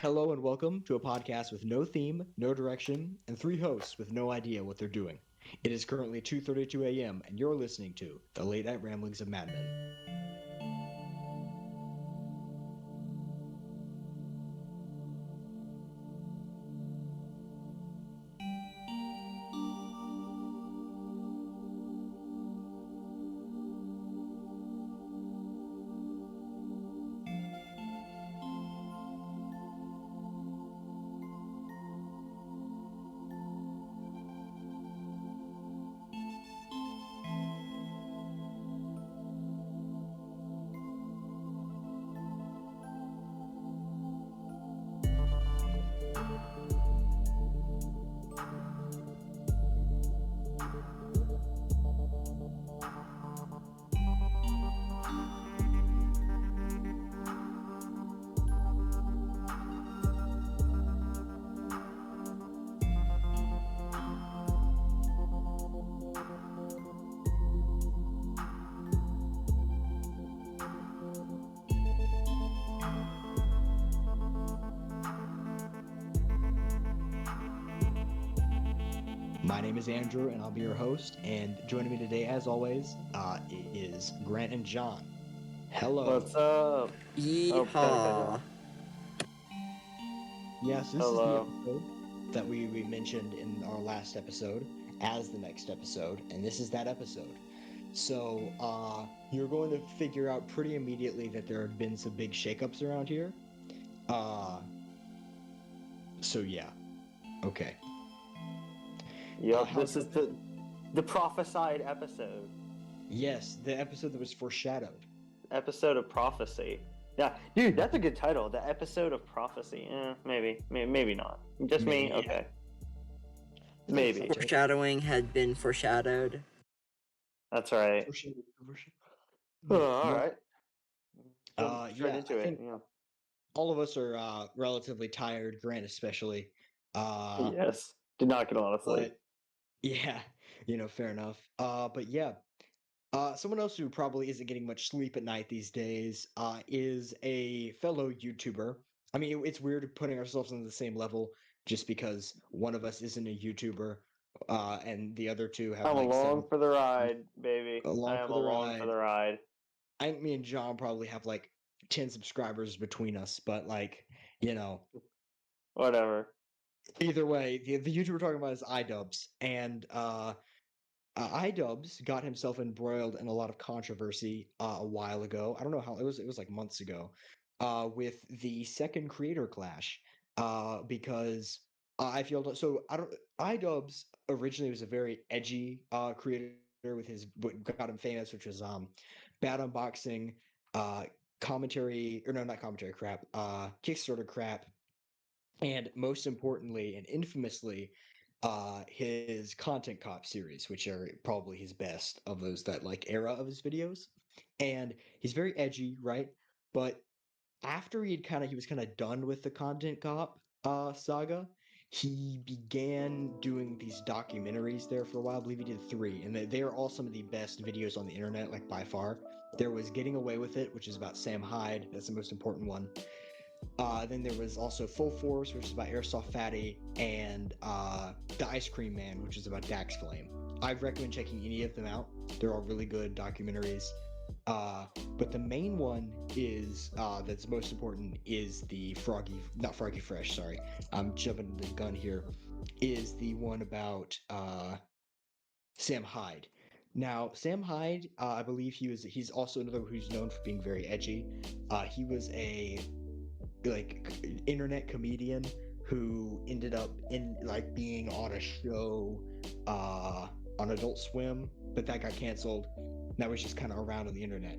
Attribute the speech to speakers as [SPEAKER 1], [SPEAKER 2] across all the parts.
[SPEAKER 1] Hello and welcome to a podcast with no theme, no direction, and three hosts with no idea what they're doing. It is currently 2:32 a.m. and you're listening to the Late Night Ramblings of Madmen. My name is Andrew and I'll be your host. And joining me today, as always, is Grant and John. Hello.
[SPEAKER 2] What's up? Oh, gotta cut you
[SPEAKER 3] Yeehaw.
[SPEAKER 2] off.
[SPEAKER 1] Yes, this is the
[SPEAKER 2] Hello.
[SPEAKER 1] episode that we mentioned in our last episode as the next episode, and this is that episode. So, you're going to figure out pretty immediately that there have been some big shakeups around here. Uh, so yeah. Okay.
[SPEAKER 2] Yup,
[SPEAKER 1] How's
[SPEAKER 2] this is the prophesied episode.
[SPEAKER 1] Yes, the episode that was foreshadowed.
[SPEAKER 2] Episode of prophecy. Yeah, dude, that's a good title. The episode of prophecy. Maybe not. Just
[SPEAKER 1] Maybe,
[SPEAKER 2] me.
[SPEAKER 1] yeah.
[SPEAKER 2] Okay. Maybe.
[SPEAKER 3] Foreshadowing had been foreshadowed.
[SPEAKER 2] That's right.
[SPEAKER 1] Foreshadowed.
[SPEAKER 2] Oh, all
[SPEAKER 1] No.
[SPEAKER 2] right. Jump straight
[SPEAKER 1] Yeah,
[SPEAKER 2] into
[SPEAKER 1] I
[SPEAKER 2] it.
[SPEAKER 1] think
[SPEAKER 2] Yeah.
[SPEAKER 1] all of us are relatively tired, Grant especially.
[SPEAKER 2] Yes. Did not get a lot of sleep.
[SPEAKER 1] But yeah, fair enough. But yeah, someone else who probably isn't getting much sleep at night these days is a fellow YouTuber. I mean, it's weird putting ourselves on the same level just because one of us isn't a YouTuber, and the other two have
[SPEAKER 2] I'm
[SPEAKER 1] like
[SPEAKER 2] along
[SPEAKER 1] seven
[SPEAKER 2] for the ride, baby. I
[SPEAKER 1] along
[SPEAKER 2] am
[SPEAKER 1] for the
[SPEAKER 2] along for
[SPEAKER 1] ride.
[SPEAKER 2] the ride.
[SPEAKER 1] Me and John probably have like 10 subscribers between us, but like, you know,
[SPEAKER 2] Whatever.
[SPEAKER 1] either way, the YouTuber we're talking about is iDubbbz, and iDubbbz got himself embroiled in a lot of controversy a while ago. I don't know how it was like months ago, with the second creator clash, because I feel so. I don't. iDubbbz originally was a very edgy creator with his what got him famous, which was bad unboxing, uh, commentary or no, not commentary crap, Kickstarter crap, and most importantly and infamously, his content cop series, which are probably his best of those that like era of his videos. And he's very edgy, right? But after he was kind of done with the content cop saga, he began doing these documentaries there for a while. I believe he did three, and they are all some of the best videos on the internet, like by far. There was Getting Away with It, which is about Sam Hyde. That's the most important one. Then there was also Full Force, which is about Airsoft Fatty, and The Ice Cream Man, which is about Dax Flame. I recommend checking any of them out. They're all really good documentaries. But the main one is that's most important is the not Froggy Fresh. Sorry, I'm jumping the gun here. Is the one about Sam Hyde. Now, Sam Hyde, I believe he's also another who's known for being very edgy. He was a like internet comedian who ended up in like being on a show on Adult Swim, but that got canceled. That was just kind of around on the internet.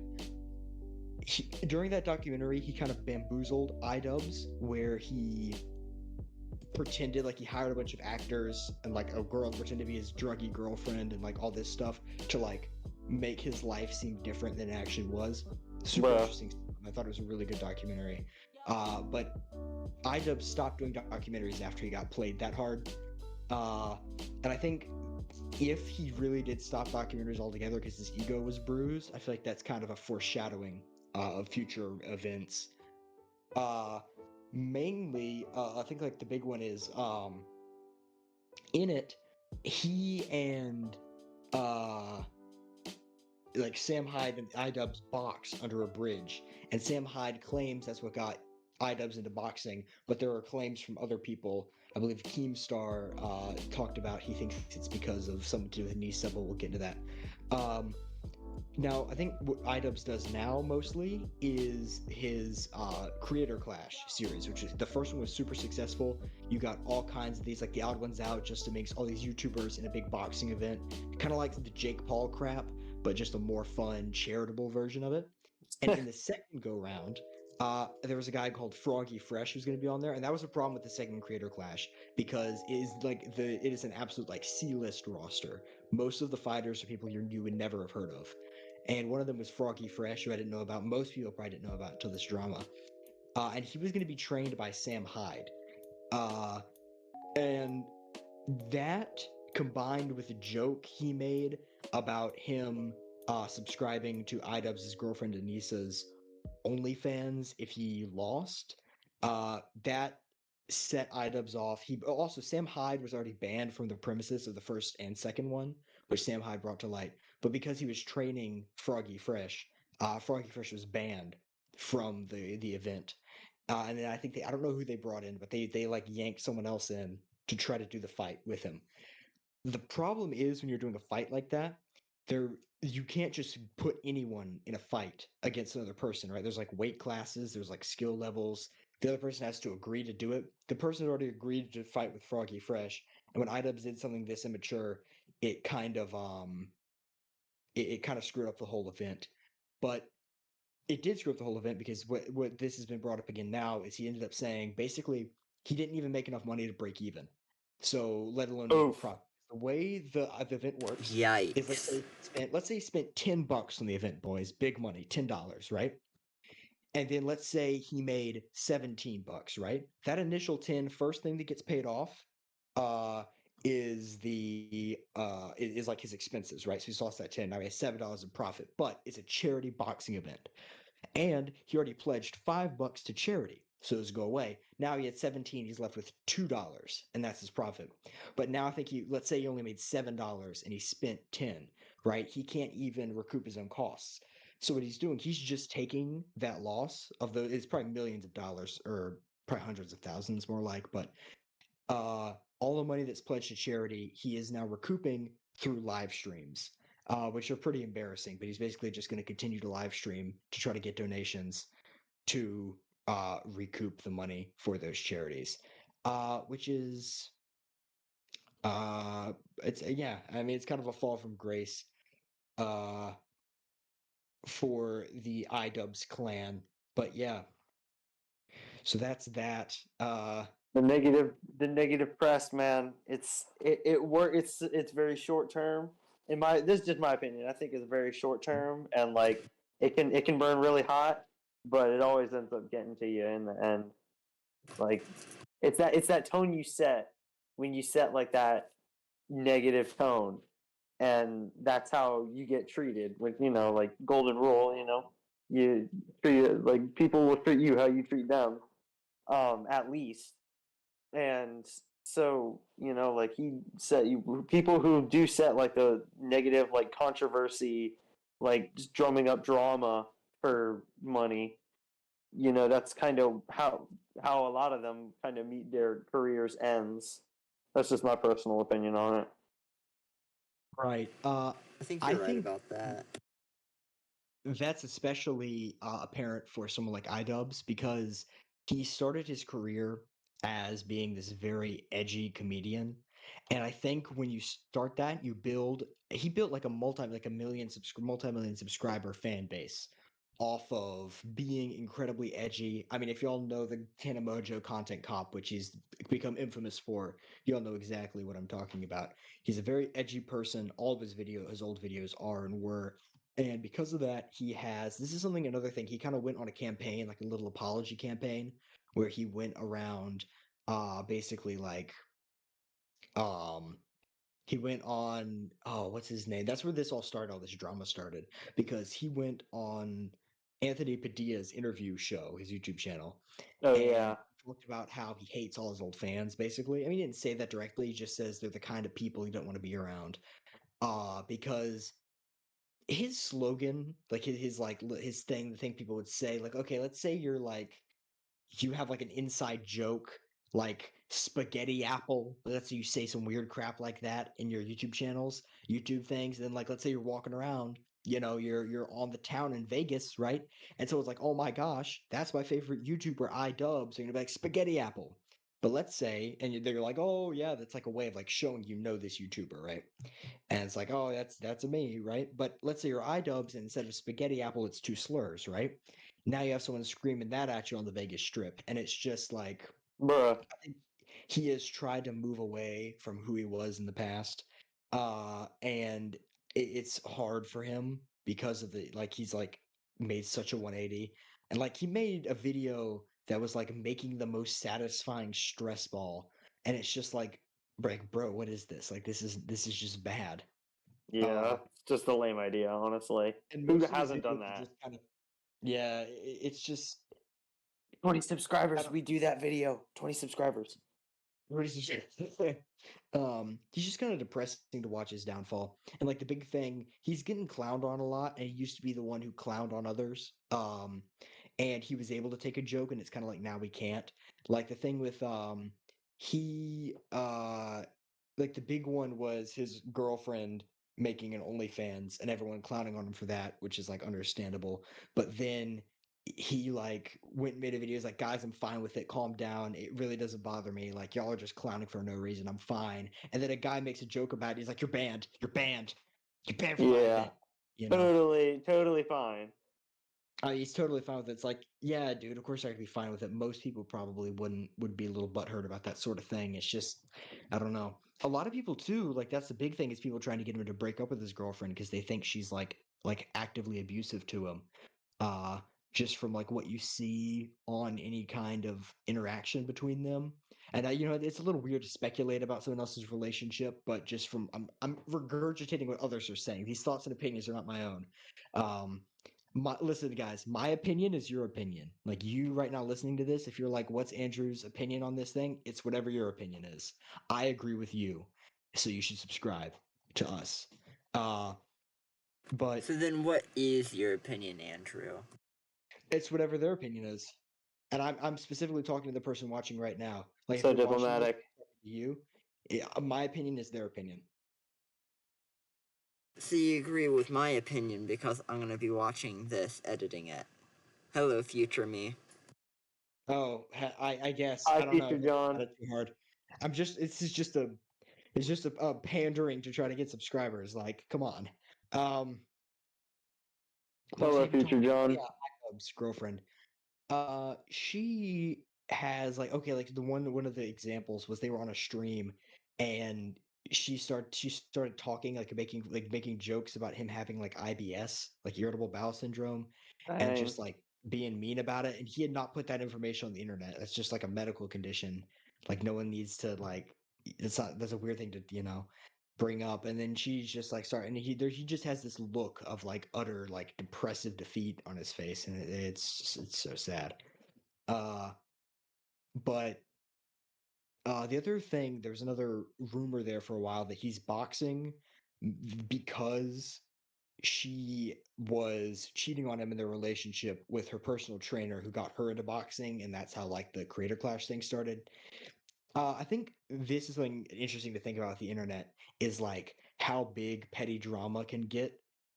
[SPEAKER 1] During that documentary, he kind of bamboozled iDubbbz, where he pretended like he hired a bunch of actors and like a girl pretended to be his druggy girlfriend and like all this stuff to like make his life seem different than it actually was. Super
[SPEAKER 2] Bruh.
[SPEAKER 1] interesting stuff. I thought it was a really good documentary. But iDubbbz stopped doing documentaries after he got played that hard. And I think if he really did stop documentaries altogether because his ego was bruised, I feel like that's kind of a foreshadowing of future events. Uh, mainly, I think like the big one is in it, he and uh like Sam Hyde and iDubbbz box under a bridge, and Sam Hyde claims that's what got iDubbbz into boxing, but there are claims from other people. I believe Keemstar talked about he thinks it's because of something to do with Nisa, but we'll get into that. Um, Now, I think what iDubbbz does now mostly is his Creator Clash series, which is the first one was super successful. You got all kinds of these, like the Odd Ones Out, just to make all these YouTubers in a big boxing event, kind of like the Jake Paul crap, but just a more fun, charitable version of it. And in the second go round, there was a guy called Froggy Fresh who's going to be on there, and that was a problem with the second Creator Clash because it is an absolute like C-list roster. Most of the fighters are people you would never have heard of, and one of them was Froggy Fresh, who I didn't know about. Most people probably didn't know about until this drama. And he was going to be trained by Sam Hyde. Uh, and that combined with a joke he made about him subscribing to iDubbbz's girlfriend Anissa's OnlyFans if he lost, that set iDubbbz off. He also Sam Hyde was already banned from the premises of the first and second one, which Sam Hyde brought to light. But because he was training Froggy Fresh was banned from the event. And then I think I don't know who they brought in, but they like yanked someone else in to try to do the fight with him. The problem is when you're doing a fight like that, there you can't just put anyone in a fight against another person, right? There's like weight classes, there's like skill levels. The other person has to agree to do it. The person had already agreed to fight with Froggy Fresh, and when iDubbbz did something this immature, it kind of it kind of screwed up the whole event. But it did screw up the whole event because what this has been brought up again now is he ended up saying basically he didn't even make enough money to break even, so let alone make a
[SPEAKER 2] Oof.
[SPEAKER 1] profit. The way the event works is
[SPEAKER 3] Yikes.
[SPEAKER 1] let's say he spent $10 on the event, boys, big money, $10, right? And then let's say he made $17, right? That initial 10, first thing that gets paid off uh is like his expenses, right? So he's lost that 10. Now he has $7 in profit, but it's a charity boxing event. And he already pledged $5 to charity. So those go away. Now he had 17, he's left with $2, and that's his profit. But now I think let's say he only made $7 and he spent 10, right? He can't even recoup his own costs. So what he's doing, he's just taking that loss of it's probably millions of dollars or probably hundreds of thousands more like, but all the money that's pledged to charity, he is now recouping through live streams, which are pretty embarrassing. But he's basically just going to continue to live stream to try to get donations to recoup the money for those charities, which is it's yeah. I mean, it's kind of a fall from grace uh, for the iDubbbz clan, but yeah. So that's that.
[SPEAKER 2] The negative press, man. It's very short term. This is just my opinion. I think it's very short term, and like it can burn really hot, but it always ends up getting to you in the end. Like it's that tone you set when you set like that negative tone, and that's how you get treated with like golden rule. You treat it like people will treat you how you treat them, at least. And so like he said, people who do set like the negative like controversy, like just drumming up drama for money, that's kind of how a lot of them kind of meet their careers ends. That's just my personal opinion on it.
[SPEAKER 1] Right.
[SPEAKER 3] I think
[SPEAKER 1] I
[SPEAKER 3] you're right
[SPEAKER 1] think
[SPEAKER 3] about that.
[SPEAKER 1] that's especially apparent for someone like iDubbbz because he started his career as being this very edgy comedian. And I think when you start that, he built like multi-million subscriber fan base off of being incredibly edgy. I mean, if y'all know the Tana Mojo content cop, which he's become infamous for, y'all know exactly what I'm talking about. He's a very edgy person. All of his old videos are and were, and because of that, this is another thing. He kind of went on a campaign, like a little apology campaign, where he went around basically like um he went on what's his name? That's where this all started, all this drama started, because he went on Anthony Padilla's interview show, his YouTube channel,
[SPEAKER 2] Oh
[SPEAKER 1] and
[SPEAKER 2] yeah.
[SPEAKER 1] talked about how he hates all his old fans, basically. I mean, he didn't say that directly. He just says they're the kind of people you don't want to be around. Because his slogan, like his thing, the thing people would say, like, okay, let's say you're like you have like an inside joke, like spaghetti apple. Let's say you say some weird crap like that in your YouTube channels, YouTube things. And then like let's say you're walking around, you're on the town in Vegas, right? And so it's like, oh my gosh, that's my favorite YouTuber, iDub. So you're gonna be like spaghetti apple. But let's say, and they're like, oh yeah, that's like a way of like showing this YouTuber, right? And it's like, oh, that's a me, right? But let's say your iDubbbz, and instead of spaghetti apple, it's two slurs, right? Now you have someone screaming that at you on the Vegas Strip, and it's just like
[SPEAKER 2] Bruh.
[SPEAKER 1] I think he has tried to move away from who he was in the past, and it's hard for him because of the like he's like made such a 180, and like he made a video that was like making the most satisfying stress ball, and it's just like, bro, what is this? Like this is just bad.
[SPEAKER 2] Yeah,
[SPEAKER 1] Uh,
[SPEAKER 2] it's just a lame idea, honestly.
[SPEAKER 1] and
[SPEAKER 2] Who
[SPEAKER 1] most of his
[SPEAKER 2] hasn't done
[SPEAKER 1] videos are
[SPEAKER 2] that?
[SPEAKER 1] just kind of yeah, it's just
[SPEAKER 2] 20
[SPEAKER 1] I
[SPEAKER 2] subscribers.
[SPEAKER 1] don't
[SPEAKER 2] We do that video. 20 subscribers.
[SPEAKER 1] what is he he's just kind of depressing to watch his downfall. And like the big thing, he's getting clowned on a lot, and he used to be the one who clowned on others. And he was able to take a joke, and it's kind of like now we can't. Like the thing with he like the big one was his girlfriend making an OnlyFans and everyone clowning on him for that, which is like understandable. But then he like went and made a video. He's like, guys, I'm fine with it. Calm down. It really doesn't bother me. Like y'all are just clowning for no reason. I'm fine. And then a guy makes a joke about it. He's like, you're banned. You're banned. You're banned from my
[SPEAKER 2] Yeah,
[SPEAKER 1] event. You know.
[SPEAKER 2] totally fine.
[SPEAKER 1] He's totally fine with it. It's like, yeah, dude, of course I could be fine with it. Most people probably would be a little butthurt about that sort of thing. It's just, I don't know. A lot of people too, like that's the big thing is people trying to get him to break up with his girlfriend because they think she's like actively abusive to him. Uh just from like what you see on any kind of interaction between them. And it's a little weird to speculate about someone else's relationship, but just from I'm regurgitating what others are saying. These thoughts and opinions are not my own. Um listen, guys, my opinion is your opinion. Like you right now listening to this, if you're like, what's Andrew's opinion on this thing? It's whatever your opinion is. I agree with you. So you should subscribe to us. Uh, but
[SPEAKER 3] So then, what is your opinion, Andrew?
[SPEAKER 1] it's whatever their opinion is. And I'm specifically talking to the person watching right now. Like if
[SPEAKER 2] So
[SPEAKER 1] you're watching this,
[SPEAKER 2] diplomatic.
[SPEAKER 1] I'm talking to you, my opinion is their opinion.
[SPEAKER 3] So you agree with my opinion because I'm gonna be watching this, editing it. Hello, future me.
[SPEAKER 1] Oh, I guess
[SPEAKER 2] Hi,
[SPEAKER 1] I don't know.
[SPEAKER 2] Future
[SPEAKER 1] Don't think
[SPEAKER 2] John.
[SPEAKER 1] about it too hard. It's just a pandering to try to get subscribers. Like, come on. Um, what was I
[SPEAKER 2] Hello,
[SPEAKER 1] even
[SPEAKER 2] Future
[SPEAKER 1] talking about? Oh
[SPEAKER 2] John.
[SPEAKER 1] yeah, iCub's girlfriend. She has like okay, like the one of the examples was they were on a stream and she started talking like making jokes about him having like IBS, like irritable bowel syndrome, and
[SPEAKER 2] Dang.
[SPEAKER 1] just like being mean about it. And he had not put that information on the internet. That's just like a medical condition. Like no one needs to like it's not that's a weird thing to, bring up. And then she's just like sorry, and he just has this look of like utter like depressive defeat on his face, and it's so sad. Uh, but the other thing, there's another rumor there for a while that he's boxing because she was cheating on him in their relationship with her personal trainer who got her into boxing, and that's how like the creator clash thing started. I think this is something interesting to think about with the internet is like how big petty drama can get.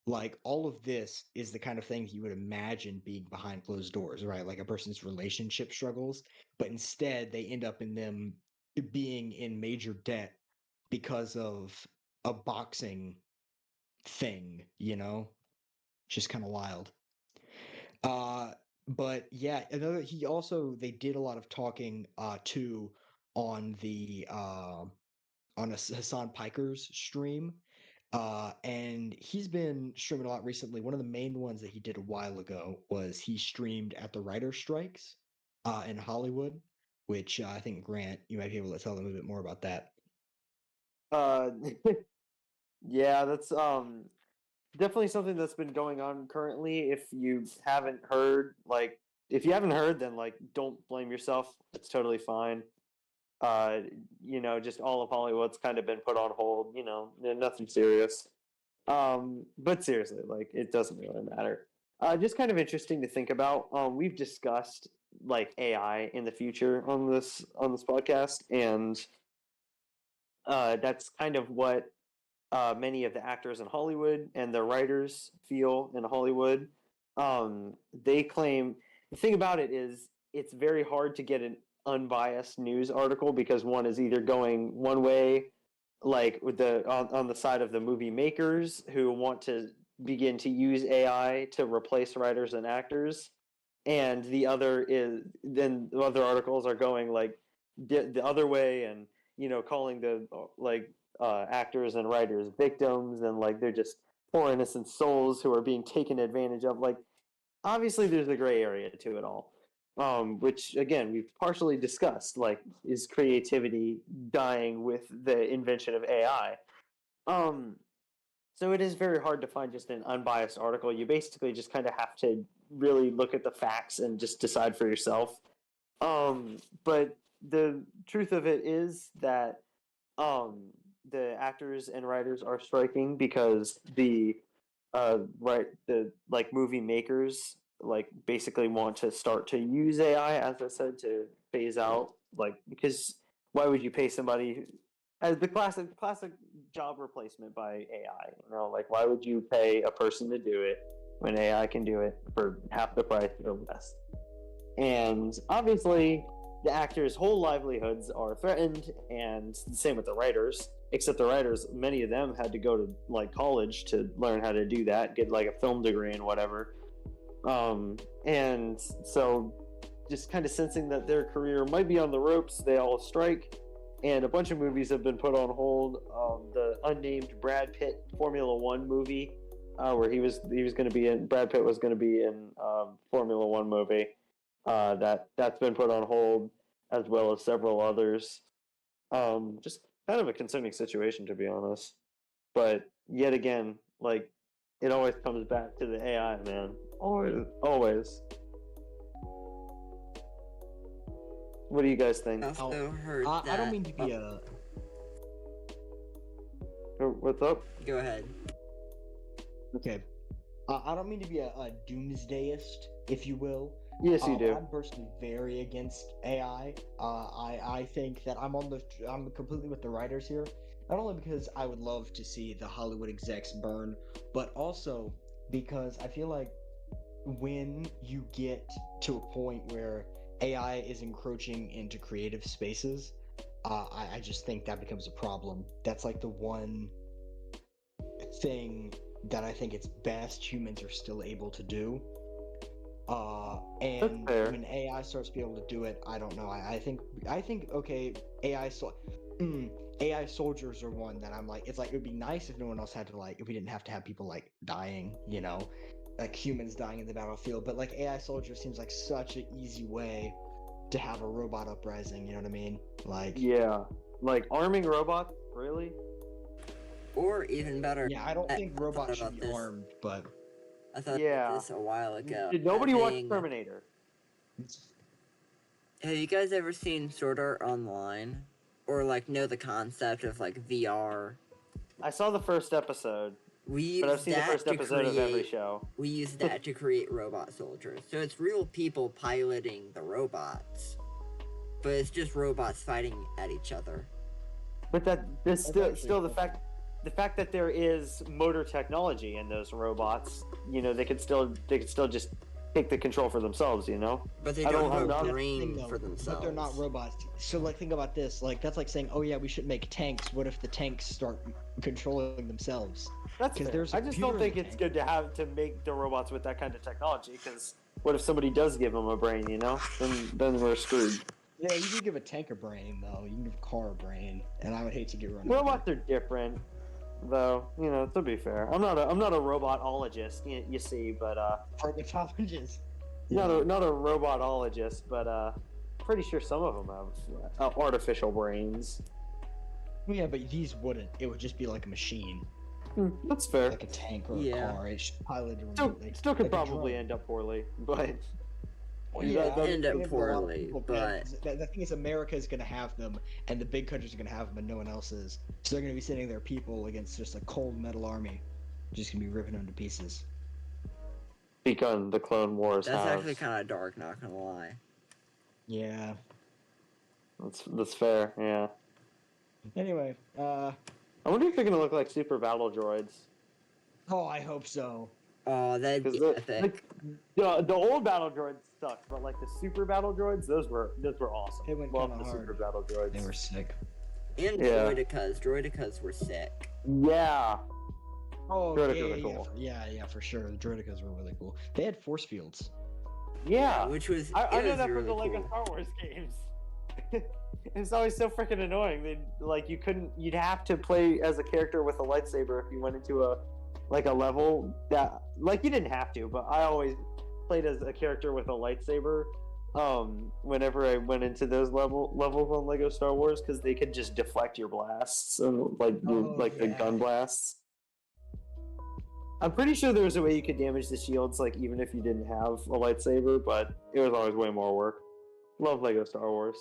[SPEAKER 1] Like all of this is the kind of thing you would imagine being behind closed doors, right? Like a person's relationship struggles, but instead they end up in them being in major debt because of a boxing thing. Just kind of wild. Uh, but yeah, another he also they did a lot of talking too on the on a Hassan Piker's stream. And he's been streaming a lot recently. One of the main ones that he did a while ago was he streamed at the writer strikes in Hollywood, which I think Grant, you might be able to tell them a bit more about that.
[SPEAKER 2] Uh, yeah, that's definitely something that's been going on currently. If you haven't heard, like if you haven't heard, then like don't blame yourself. It's totally fine. Just all of Hollywood's kind of been put on hold. Nothing serious. But seriously, like it doesn't really matter. Just kind of interesting to think about. We've discussed like AI in the future on this podcast, and that's kind of what many of the actors in Hollywood and the writers feel in Hollywood. They claim the thing about it is it's very hard to get an unbiased news article because one is either going one way, like with on the side of the movie makers who want to begin to use AI to replace writers and actors, and the other is then the other articles are going like the other way and calling the like actors and writers victims and like they're just poor innocent souls who are being taken advantage of. Like obviously there's a gray area to it all, which again we've partially discussed. Like is creativity dying with the invention of AI? So it is very hard to find just an unbiased article. You basically just kind of have to really look at the facts and just decide for yourself. But the truth of it is that the actors and writers are striking because the like movie makers like basically want to start to use AI, as I said, to phase out like because why would you pay somebody as the classic job replacement by AI? Like why would you pay a person to do it when AI can do it for half the price or less? And obviously, the actors' whole livelihoods are threatened, and the same with the writers. Except the writers, many of them had to go to like college to learn how to do that, get like a film degree and whatever. And so, just kind of sensing that their career might be on the ropes, they all strike, and a bunch of movies have been put on hold. The unnamed Brad Pitt Formula One movie, where he was going to be in, Brad Pitt was going to be in Formula One movie. That's been put on hold, as well as several others. Just kind of a concerning situation, to be honest. But yet again, like it always comes back to the AI, man. Always, always. What do you guys think?
[SPEAKER 3] I also heard that.
[SPEAKER 1] I don't mean to be a.
[SPEAKER 2] What's up?
[SPEAKER 3] Go ahead.
[SPEAKER 1] Okay. I don't mean to be a doomsdayist, if you will.
[SPEAKER 2] Yes, you do.
[SPEAKER 1] I'm personally very against AI. I think that I'm completely with the writers here. Not only because I would love to see the Hollywood execs burn, but also because I feel like when you get to a point where AI is encroaching into creative spaces, I just think that becomes a problem. That's like the one thing that I think it's best humans are still able to do. And when AI starts to be able to do it, I don't know. I think okay, AI soldiers are one that I'm like, it's like it would be nice if no one else had to like if we didn't have to have people like dying, like humans dying in the battlefield. But like AI soldiers seems like such an easy way to have a robot uprising. You know what I mean? Like
[SPEAKER 2] yeah, like arming robots, really?
[SPEAKER 3] Or even better.
[SPEAKER 1] Yeah, I don't think robots should be armed, but
[SPEAKER 3] I thought about this a while ago.
[SPEAKER 2] Did nobody watch Terminator?
[SPEAKER 3] Have you guys ever seen Sword Art Online? Or like know the concept of like VR?
[SPEAKER 2] I saw the first episode. But I've seen the first episode of every show.
[SPEAKER 3] We use that to create robot soldiers. So it's real people piloting the robots. But it's just robots fighting at each other.
[SPEAKER 2] But there's still the fact that there is motor technology in those robots, they could still just take the control for themselves,
[SPEAKER 3] But they don't have a brain for themselves.
[SPEAKER 1] But they're not robots. So like think about this. Like that's like saying, oh yeah, we should make tanks. What if the tanks start controlling themselves?
[SPEAKER 2] That's fair. I just don't think it's good to make the robots with that kind of technology, because what if somebody does give them a brain, Then we're screwed.
[SPEAKER 1] Yeah, you can give a tank a brain, though. You can give a car a brain, and I would hate to get run over.
[SPEAKER 2] Robots are different, though. To be fair, I'm not a robotologist, you see, but
[SPEAKER 1] herpetologist.
[SPEAKER 2] Not a robotologist, but pretty sure some of them have artificial brains.
[SPEAKER 1] Yeah, but these wouldn't. It would just be like a machine.
[SPEAKER 2] That's fair.
[SPEAKER 1] Like a tank or a car. It's piloted
[SPEAKER 2] remotely. Still could probably end up poorly, but Well,
[SPEAKER 3] Yeah,
[SPEAKER 2] that,
[SPEAKER 3] they
[SPEAKER 2] that,
[SPEAKER 3] end up
[SPEAKER 1] They did a lot of
[SPEAKER 3] poorly,
[SPEAKER 1] people
[SPEAKER 3] but
[SPEAKER 1] because the thing is, America is going to have them, and the big countries are going to have them, and no one else is. So they're going to be sending their people against just a cold metal army, just going to be ripping them to pieces.
[SPEAKER 2] begun the Clone Wars
[SPEAKER 3] that's
[SPEAKER 2] has.
[SPEAKER 3] actually kind of dark. Not gonna lie.
[SPEAKER 1] Yeah.
[SPEAKER 2] That's fair. Yeah.
[SPEAKER 1] Anyway,
[SPEAKER 2] I wonder if they're gonna look like super battle droids.
[SPEAKER 1] oh, I hope so.
[SPEAKER 3] Oh, that'd
[SPEAKER 2] Because
[SPEAKER 3] be epic.
[SPEAKER 2] the old battle droids sucked, but like the super battle droids, those were awesome.
[SPEAKER 1] They went
[SPEAKER 2] Love
[SPEAKER 1] kind
[SPEAKER 2] the
[SPEAKER 1] of hard.
[SPEAKER 2] super battle droids.
[SPEAKER 1] They were sick.
[SPEAKER 3] And
[SPEAKER 2] Yeah.
[SPEAKER 3] droidicas were sick.
[SPEAKER 2] Yeah.
[SPEAKER 1] Oh,
[SPEAKER 2] Droidicas are cool.
[SPEAKER 1] yeah, for sure. The Droidicas were really cool. They had force fields.
[SPEAKER 2] Yeah.
[SPEAKER 3] Which was
[SPEAKER 2] I
[SPEAKER 3] it
[SPEAKER 2] know
[SPEAKER 3] was
[SPEAKER 2] that
[SPEAKER 3] really
[SPEAKER 2] from the Lego
[SPEAKER 3] cool.
[SPEAKER 2] Star Wars games. It's always so freaking annoying. You'd have to play as a character with a lightsaber if you went into a level that you didn't have to, but I always played as a character with a lightsaber. Whenever I went into those levels on Lego Star Wars, because they could just deflect your blasts and the gun blasts. I'm pretty sure there was a way you could damage the shields, like even if you didn't have a lightsaber, but it was always way more work. Love Lego Star Wars.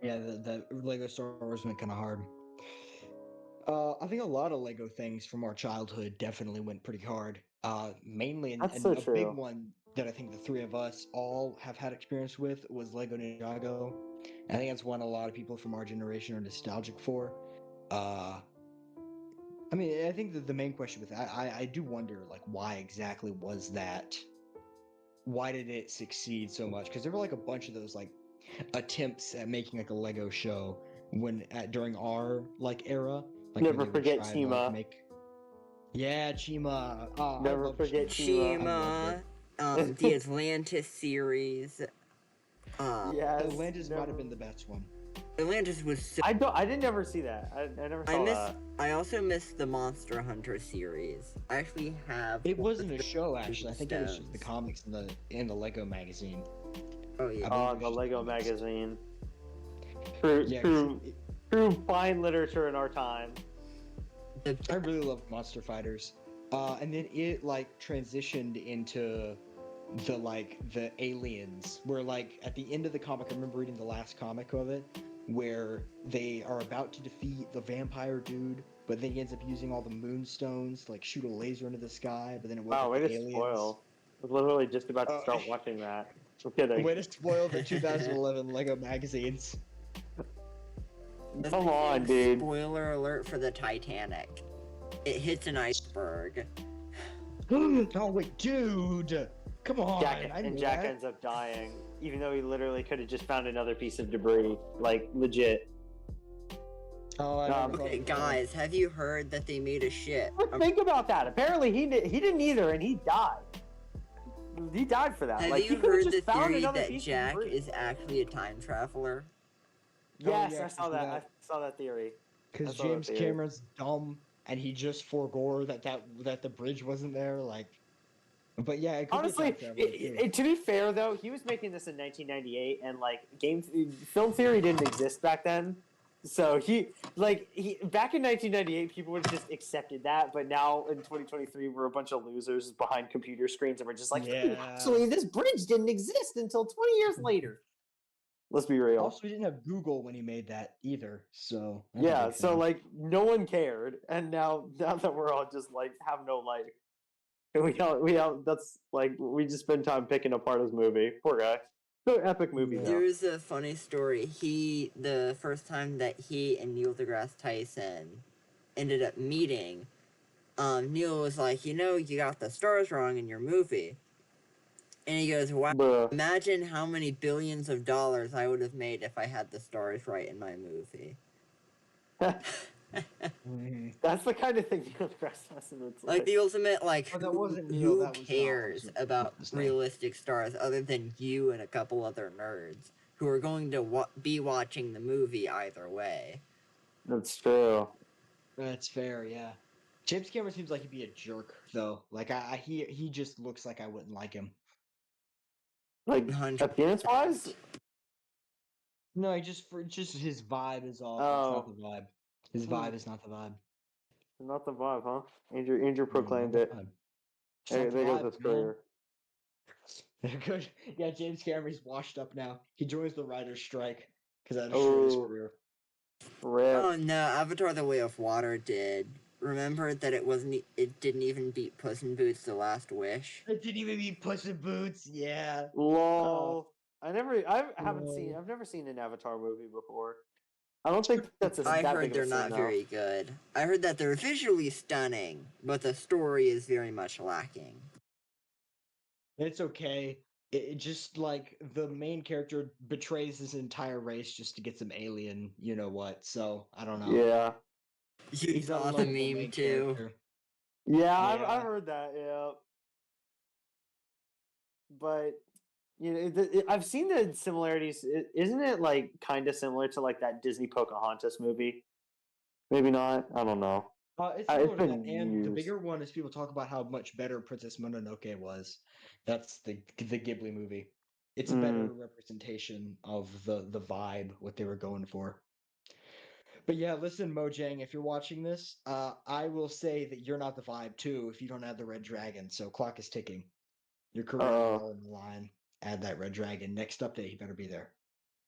[SPEAKER 1] Yeah, the Lego Star Wars went kind of hard. I think a lot of Lego things from our childhood definitely went pretty hard. Mainly,
[SPEAKER 2] That's
[SPEAKER 1] and
[SPEAKER 2] so
[SPEAKER 1] a big
[SPEAKER 2] true.
[SPEAKER 1] one that I think the three of us all have had experience with was Lego Ninjago. I think that's one a lot of people from our generation are nostalgic for. I mean, I think that the main question with that, I do wonder, like, why exactly was that? Why did it succeed so much? Because there were like a bunch of those like attempts at making like a Lego show during our like era, like where
[SPEAKER 2] Never
[SPEAKER 1] they would
[SPEAKER 2] forget
[SPEAKER 1] try to like
[SPEAKER 2] Chima.
[SPEAKER 1] make. Yeah, Chima. Oh, I
[SPEAKER 2] Never
[SPEAKER 1] love
[SPEAKER 2] forget
[SPEAKER 1] Chima.
[SPEAKER 2] Chima.
[SPEAKER 1] I loved it.
[SPEAKER 3] The Atlantis series.
[SPEAKER 2] Yes.
[SPEAKER 1] Atlantis might have been the best one.
[SPEAKER 3] Atlantis was so.
[SPEAKER 2] I didn't never see that. I never saw that.
[SPEAKER 3] I also missed the Monster Hunter series. I actually have.
[SPEAKER 1] It
[SPEAKER 3] one
[SPEAKER 1] wasn't
[SPEAKER 3] of
[SPEAKER 1] a
[SPEAKER 3] the
[SPEAKER 1] show, actually. I think it was just the
[SPEAKER 3] stones.
[SPEAKER 1] comics in the Lego magazine.
[SPEAKER 3] Oh yeah.
[SPEAKER 1] I believe it
[SPEAKER 2] The
[SPEAKER 1] was just
[SPEAKER 2] Lego
[SPEAKER 1] comics.
[SPEAKER 2] magazine.
[SPEAKER 1] Yeah, 'cause
[SPEAKER 2] True fine literature in our time.
[SPEAKER 1] I really loved Monster Fighters. And then it like transitioned into the aliens, where like at the end of the comic, I remember reading the last comic of it, where they are about to defeat the vampire dude, but then he ends up using all the moonstones to like shoot a laser into the sky, but then it woke
[SPEAKER 2] Wow,
[SPEAKER 1] up
[SPEAKER 2] way
[SPEAKER 1] the
[SPEAKER 2] to
[SPEAKER 1] aliens.
[SPEAKER 2] spoil. I was literally just about to
[SPEAKER 1] Uh,
[SPEAKER 2] start watching that. I'm kidding.
[SPEAKER 1] Way to spoil the 2011 Lego magazines.
[SPEAKER 2] Come on, dude.
[SPEAKER 3] Spoiler alert for the Titanic. It hits an iceberg.
[SPEAKER 1] Oh wait, dude! Come on!
[SPEAKER 2] Jack
[SPEAKER 1] I knew
[SPEAKER 2] Jack
[SPEAKER 1] that.
[SPEAKER 2] ends up dying, even though he literally could have just found another piece of debris, like legit.
[SPEAKER 1] Oh, I never thought
[SPEAKER 3] Okay,
[SPEAKER 1] of that.
[SPEAKER 3] guys, have you heard that they made a ship?
[SPEAKER 2] But think about that. Apparently, he didn't either, and he died. He died for that.
[SPEAKER 3] Have
[SPEAKER 2] like
[SPEAKER 3] you
[SPEAKER 2] he could have
[SPEAKER 3] heard
[SPEAKER 2] just
[SPEAKER 3] the
[SPEAKER 2] found
[SPEAKER 3] theory
[SPEAKER 2] another
[SPEAKER 3] that
[SPEAKER 2] piece
[SPEAKER 3] Jack
[SPEAKER 2] of debris.
[SPEAKER 3] is actually a time traveler?
[SPEAKER 2] Yes,
[SPEAKER 1] yeah,
[SPEAKER 2] I saw that. I saw that theory.
[SPEAKER 1] Because
[SPEAKER 2] I saw that
[SPEAKER 1] James
[SPEAKER 2] theory.
[SPEAKER 1] Cameron's dumb and he just forgore that the bridge wasn't there. Like, but yeah, it could
[SPEAKER 2] Honestly,
[SPEAKER 1] be a time traveler, too.
[SPEAKER 2] to be fair though, he was making this in 1998, and like film theory didn't exist back then. So he back in 1998, people would have just accepted that, but now in 2023, we're a bunch of losers behind computer screens, and we're just like,
[SPEAKER 1] Yeah.
[SPEAKER 2] actually, this bridge didn't exist until 20 years later. Let's be real.
[SPEAKER 1] Also, he didn't have Google when he made that either. So that's a
[SPEAKER 2] Yeah,
[SPEAKER 1] big
[SPEAKER 2] so
[SPEAKER 1] thing.
[SPEAKER 2] like no one cared, and now that we're all just like have no life, and that's like we just spend time picking apart his movie. Poor guy. So epic movie
[SPEAKER 1] Yeah.
[SPEAKER 2] though.
[SPEAKER 3] There's a funny story. The first time that he and Neil deGrasse Tyson ended up meeting, Neil was like, you got the stars wrong in your movie. And he goes, wow,
[SPEAKER 2] Bruh.
[SPEAKER 3] imagine how many billions of dollars I would have made if I had the stars right in my movie.
[SPEAKER 1] Mhm.
[SPEAKER 2] That's the kind of thing Neil deGrasse Tyson would say.
[SPEAKER 3] Like the ultimate, like,
[SPEAKER 1] Oh, that
[SPEAKER 3] who,
[SPEAKER 1] wasn't Neil,
[SPEAKER 3] who
[SPEAKER 1] that was,
[SPEAKER 3] cares
[SPEAKER 1] what's
[SPEAKER 3] about
[SPEAKER 1] his name?
[SPEAKER 3] realistic stars other than you and a couple other nerds who are going to be watching the movie either way?
[SPEAKER 2] That's true.
[SPEAKER 1] That's fair, yeah. James Cameron seems like he'd be a jerk, though. Like, he just looks like I wouldn't like him.
[SPEAKER 2] Like
[SPEAKER 3] 100%.
[SPEAKER 2] appearance wise.
[SPEAKER 1] No, just his vibe is off.
[SPEAKER 2] Oh.
[SPEAKER 1] It's not the vibe. His vibe is not the vibe.
[SPEAKER 2] Not the vibe, huh? Andrew
[SPEAKER 1] No, not
[SPEAKER 2] proclaimed
[SPEAKER 1] the
[SPEAKER 2] it.
[SPEAKER 1] vibe.
[SPEAKER 2] There,
[SPEAKER 1] Something
[SPEAKER 2] there goes
[SPEAKER 1] live,
[SPEAKER 2] his
[SPEAKER 1] man.
[SPEAKER 2] career.
[SPEAKER 1] Good. Yeah, James Cameron's washed up now. He joins the writer's strike because that destroyed his
[SPEAKER 2] Oh,
[SPEAKER 1] career.
[SPEAKER 2] rip.
[SPEAKER 3] Oh no, Avatar: The Way of Water did. Remember that it didn't even beat Puss in Boots: The Last Wish.
[SPEAKER 1] It didn't even be Puss in Boots. Yeah.
[SPEAKER 2] Lol. I haven't seen.
[SPEAKER 1] No.
[SPEAKER 2] I've never seen an Avatar movie before. I don't think that's
[SPEAKER 3] I
[SPEAKER 2] that
[SPEAKER 3] heard
[SPEAKER 2] big of a
[SPEAKER 3] they're
[SPEAKER 2] sin
[SPEAKER 3] not
[SPEAKER 2] though.
[SPEAKER 3] very good. I heard that they're visually stunning, but the story is very much lacking.
[SPEAKER 1] It's okay. It just like the main character betrays his entire race just to get some alien, you know what? So I don't know.
[SPEAKER 2] Yeah.
[SPEAKER 3] You
[SPEAKER 1] He's not a
[SPEAKER 3] saw the
[SPEAKER 1] lovable
[SPEAKER 3] meme
[SPEAKER 1] main
[SPEAKER 3] too.
[SPEAKER 1] character.
[SPEAKER 2] Yeah, I've
[SPEAKER 1] Yeah.
[SPEAKER 2] heard that. Yeah. But you know, I've seen the similarities. Isn't it like kind of similar to like that Disney Pocahontas movie? Maybe not. I don't know.
[SPEAKER 1] It's
[SPEAKER 2] It's
[SPEAKER 1] similar to that,
[SPEAKER 2] been
[SPEAKER 1] and the
[SPEAKER 2] years.
[SPEAKER 1] bigger one is people talk about how much better Princess Mononoke was. That's the Ghibli movie. It's a better
[SPEAKER 2] Mm.
[SPEAKER 1] representation of the vibe, what they were going for. But yeah, listen, Mojang, if you're watching this, I will say that you're not the vibe too if you don't have the red dragon. So clock is ticking. Your career is
[SPEAKER 2] Uh,
[SPEAKER 1] well in the line. Add that red dragon. Next update, you better be there.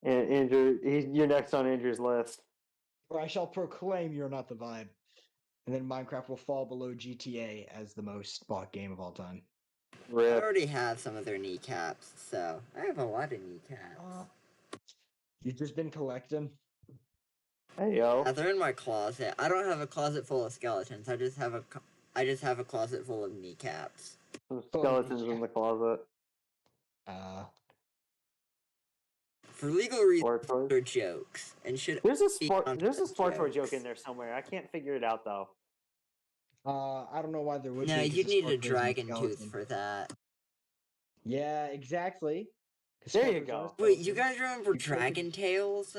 [SPEAKER 2] and Andrew, you're next on Andrew's list.
[SPEAKER 1] Or I shall proclaim you're not the vibe. And then Minecraft will fall below GTA as the most bought game of all time.
[SPEAKER 3] I
[SPEAKER 2] Rip.
[SPEAKER 3] already have some of their kneecaps, so I have a lot of kneecaps.
[SPEAKER 1] You've just been collecting.
[SPEAKER 2] Hey
[SPEAKER 3] Yeah,
[SPEAKER 2] yo,
[SPEAKER 3] they're in my closet. I don't have a closet full of skeletons. I just have a closet full of kneecaps.
[SPEAKER 2] some
[SPEAKER 1] Oh,
[SPEAKER 2] skeletons in the closet.
[SPEAKER 1] Uh,
[SPEAKER 3] For legal reasons,
[SPEAKER 2] Sport toys.
[SPEAKER 3] they're jokes and should
[SPEAKER 2] There's a
[SPEAKER 3] be
[SPEAKER 2] sport. There's a
[SPEAKER 3] content
[SPEAKER 2] sport toy joke
[SPEAKER 3] jokes.
[SPEAKER 2] in there somewhere. I can't figure it out though.
[SPEAKER 1] I don't know why there would
[SPEAKER 3] No,
[SPEAKER 1] be because
[SPEAKER 3] you
[SPEAKER 1] the
[SPEAKER 3] need a
[SPEAKER 1] Sparkler's in a
[SPEAKER 3] dragon tooth
[SPEAKER 1] skeleton.
[SPEAKER 3] for that.
[SPEAKER 1] Yeah, exactly. 'Cause
[SPEAKER 2] There you
[SPEAKER 1] Sparklers are a
[SPEAKER 2] go.
[SPEAKER 3] Wait, you
[SPEAKER 1] skeleton.
[SPEAKER 3] guys remember
[SPEAKER 1] You killed
[SPEAKER 3] Dragon Tales?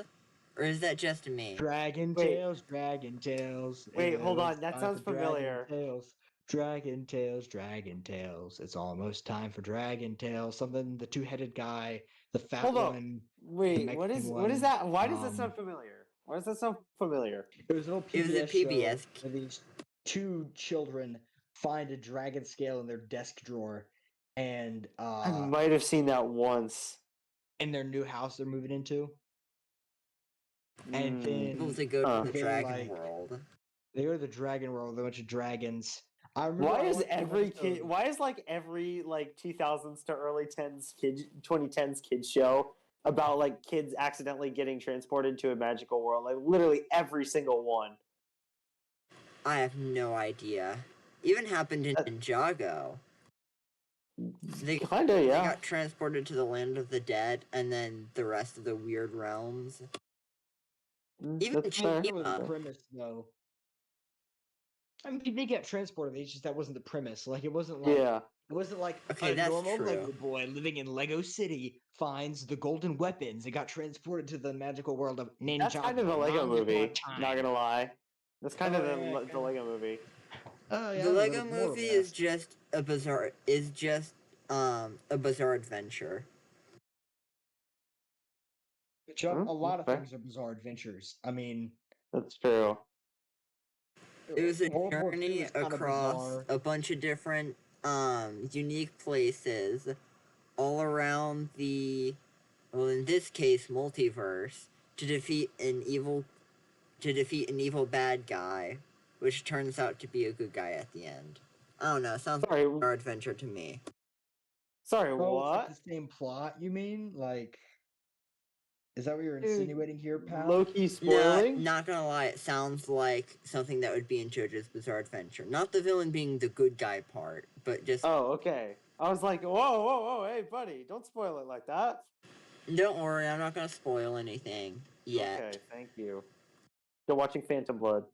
[SPEAKER 3] Or is that just me?
[SPEAKER 1] Dragon
[SPEAKER 2] Wait,
[SPEAKER 1] Tales, Dragon Tales.
[SPEAKER 2] wait, hold
[SPEAKER 1] It's
[SPEAKER 2] on. That
[SPEAKER 1] time for
[SPEAKER 2] sounds
[SPEAKER 1] Dragon
[SPEAKER 2] familiar.
[SPEAKER 1] Tales. Dragon Tales, Dragon Tales. It's almost time for Dragon Tales. Something the two-headed guy, the fat
[SPEAKER 2] Hold up.
[SPEAKER 1] one, the
[SPEAKER 2] Wait,
[SPEAKER 1] Mexican
[SPEAKER 2] what is
[SPEAKER 1] one.
[SPEAKER 2] that? Why does that sound familiar? Why does that sound familiar?
[SPEAKER 1] It was an old
[SPEAKER 3] It was a
[SPEAKER 1] PBS show
[SPEAKER 3] PBS.
[SPEAKER 1] where these two children find a dragon scale in their desk drawer, and
[SPEAKER 2] I might have seen that once.
[SPEAKER 1] in their new house they're moving into, and
[SPEAKER 2] Mm,
[SPEAKER 3] Able
[SPEAKER 1] then
[SPEAKER 3] to go to the
[SPEAKER 1] they
[SPEAKER 3] Dragon
[SPEAKER 1] like
[SPEAKER 3] World.
[SPEAKER 1] they go to the dragon world with a bunch of dragons. I remember
[SPEAKER 2] why
[SPEAKER 1] I
[SPEAKER 2] is
[SPEAKER 1] watched one
[SPEAKER 2] every kid?
[SPEAKER 1] episode.
[SPEAKER 2] Why is like every like 2000s to early 2010s kids show about like kids accidentally getting transported to a magical world? Like literally every single one.
[SPEAKER 3] I have no idea. Even happened in
[SPEAKER 2] Uh,
[SPEAKER 3] Ninjago. They
[SPEAKER 2] Kinda,
[SPEAKER 3] they
[SPEAKER 2] yeah.
[SPEAKER 3] got transported to the land of the dead and then the rest of the weird realms. Even
[SPEAKER 2] That's
[SPEAKER 1] I mean,
[SPEAKER 2] fair.
[SPEAKER 1] that was the
[SPEAKER 3] Chima.
[SPEAKER 1] premise, though. I mean, they get transported. It's just that wasn't the premise. Like
[SPEAKER 2] Yeah.
[SPEAKER 1] it wasn't like
[SPEAKER 3] Okay,
[SPEAKER 1] a
[SPEAKER 3] that's
[SPEAKER 1] normal
[SPEAKER 3] true.
[SPEAKER 1] Lego boy living in Lego City finds the golden weapons and got transported to the magical world of
[SPEAKER 2] That's kind of a
[SPEAKER 1] Ninjago.
[SPEAKER 2] Lego
[SPEAKER 1] Once upon a
[SPEAKER 2] movie. Not
[SPEAKER 1] time.
[SPEAKER 2] gonna lie. That's kind
[SPEAKER 1] Oh
[SPEAKER 2] of
[SPEAKER 1] yeah,
[SPEAKER 2] the Lego movie.
[SPEAKER 1] oh
[SPEAKER 3] The
[SPEAKER 1] yeah, a
[SPEAKER 3] Lego
[SPEAKER 1] little more or
[SPEAKER 3] movie
[SPEAKER 1] less.
[SPEAKER 3] is just a bizarre adventure.
[SPEAKER 1] Which a lot
[SPEAKER 2] That's
[SPEAKER 1] of
[SPEAKER 2] fair.
[SPEAKER 1] things are bizarre adventures. I mean,
[SPEAKER 2] That's true.
[SPEAKER 3] It was a
[SPEAKER 1] World War II
[SPEAKER 3] journey
[SPEAKER 1] is kind of
[SPEAKER 3] across
[SPEAKER 1] bizarre.
[SPEAKER 3] a bunch of different unique places all around the, well, in this case, multiverse, to defeat an evil bad guy, which turns out to be a good guy at the end. I don't know, sounds like
[SPEAKER 2] Sorry.
[SPEAKER 3] our adventure to me.
[SPEAKER 2] Sorry.
[SPEAKER 1] Oh, it's like
[SPEAKER 2] What?
[SPEAKER 1] the same plot, you mean? Like, is that what you're
[SPEAKER 2] Dude,
[SPEAKER 1] insinuating here, pal?
[SPEAKER 2] low-key
[SPEAKER 3] No,
[SPEAKER 2] spoiling?
[SPEAKER 3] not gonna lie, it sounds like something that would be in JoJo's Bizarre Adventure. Not the villain being the good guy part, but just
[SPEAKER 2] Oh, okay. I was like, whoa, whoa, whoa, hey, buddy, don't spoil it like that.
[SPEAKER 3] don't worry, I'm not gonna spoil anything yet.
[SPEAKER 2] Okay, thank you. Still watching Phantom Blood.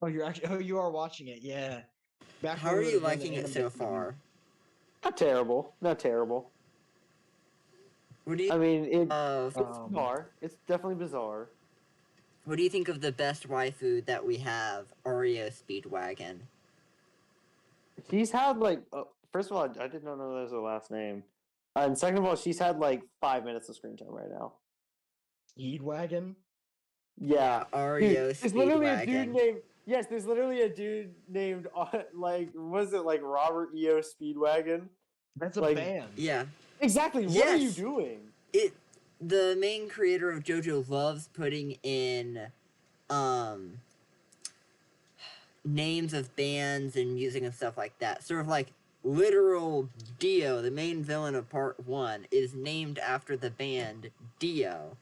[SPEAKER 1] Oh, you're actually you are watching it, yeah. Back
[SPEAKER 3] How
[SPEAKER 1] when we
[SPEAKER 3] are
[SPEAKER 1] would
[SPEAKER 3] you
[SPEAKER 1] have done the
[SPEAKER 3] liking it
[SPEAKER 1] anime
[SPEAKER 3] so
[SPEAKER 1] review.
[SPEAKER 3] far?
[SPEAKER 2] Not terrible. Not terrible.
[SPEAKER 3] What do you
[SPEAKER 2] I mean,
[SPEAKER 3] of
[SPEAKER 2] it's bizarre. It's definitely bizarre.
[SPEAKER 3] what do you think of the best waifu that we have, Oreo Speedwagon?
[SPEAKER 2] She's had like, first of all, I did not know that was her last name, and second of all, she's had like 5 minutes of screen time right now.
[SPEAKER 1] Speedwagon?
[SPEAKER 2] Yeah,
[SPEAKER 3] Oreo
[SPEAKER 2] dude, there's literally a dude
[SPEAKER 3] Speedwagon.
[SPEAKER 2] named Yes, there's literally a dude named was it like Robert E.O. Speedwagon?
[SPEAKER 1] That's a
[SPEAKER 2] Like
[SPEAKER 1] band.
[SPEAKER 3] Yeah.
[SPEAKER 2] exactly. What are you
[SPEAKER 3] Yes.
[SPEAKER 2] doing?
[SPEAKER 3] The main creator of JoJo loves putting in names of bands and music and stuff like that. Sort of like literal Dio, the main villain of part 1, is named after the band Dio.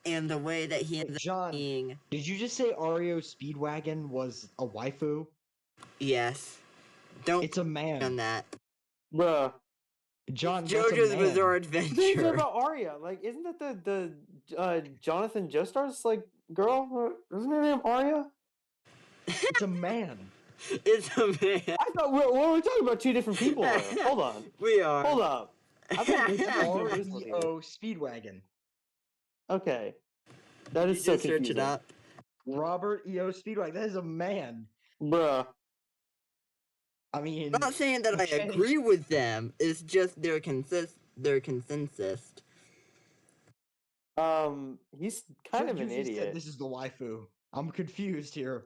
[SPEAKER 3] And the way that he
[SPEAKER 1] Wait,
[SPEAKER 3] ends up
[SPEAKER 1] John,
[SPEAKER 3] being,
[SPEAKER 1] did you just say REO Speedwagon was a waifu?
[SPEAKER 3] yes. Don't
[SPEAKER 1] It's a
[SPEAKER 3] on
[SPEAKER 1] man.
[SPEAKER 3] that.
[SPEAKER 2] Bruh.
[SPEAKER 1] John, that's a
[SPEAKER 3] JoJo's Bizarre
[SPEAKER 1] man.
[SPEAKER 2] What do you say
[SPEAKER 3] Adventure.
[SPEAKER 2] about Arya? Like, isn't that the Jonathan Joestar's like girl? Isn't her name Arya?
[SPEAKER 1] It's a man.
[SPEAKER 3] It's a man.
[SPEAKER 2] I thought we're talking about two different people there. Hold on.
[SPEAKER 3] We are.
[SPEAKER 2] Hold up. I thought
[SPEAKER 1] It's
[SPEAKER 2] I thought Joe was here.
[SPEAKER 1] REO Speedwagon.
[SPEAKER 2] Okay. That
[SPEAKER 3] You
[SPEAKER 2] is so
[SPEAKER 3] just search
[SPEAKER 2] confusing.
[SPEAKER 3] it up.
[SPEAKER 1] Robert E.O. Speedwagon. That is a man.
[SPEAKER 2] Bruh.
[SPEAKER 1] I mean,
[SPEAKER 3] I'm not saying that I
[SPEAKER 1] okay.
[SPEAKER 3] agree with them. It's just their consensus.
[SPEAKER 2] He's kind of an
[SPEAKER 1] You just said
[SPEAKER 2] idiot.
[SPEAKER 1] this is the waifu. I'm confused here.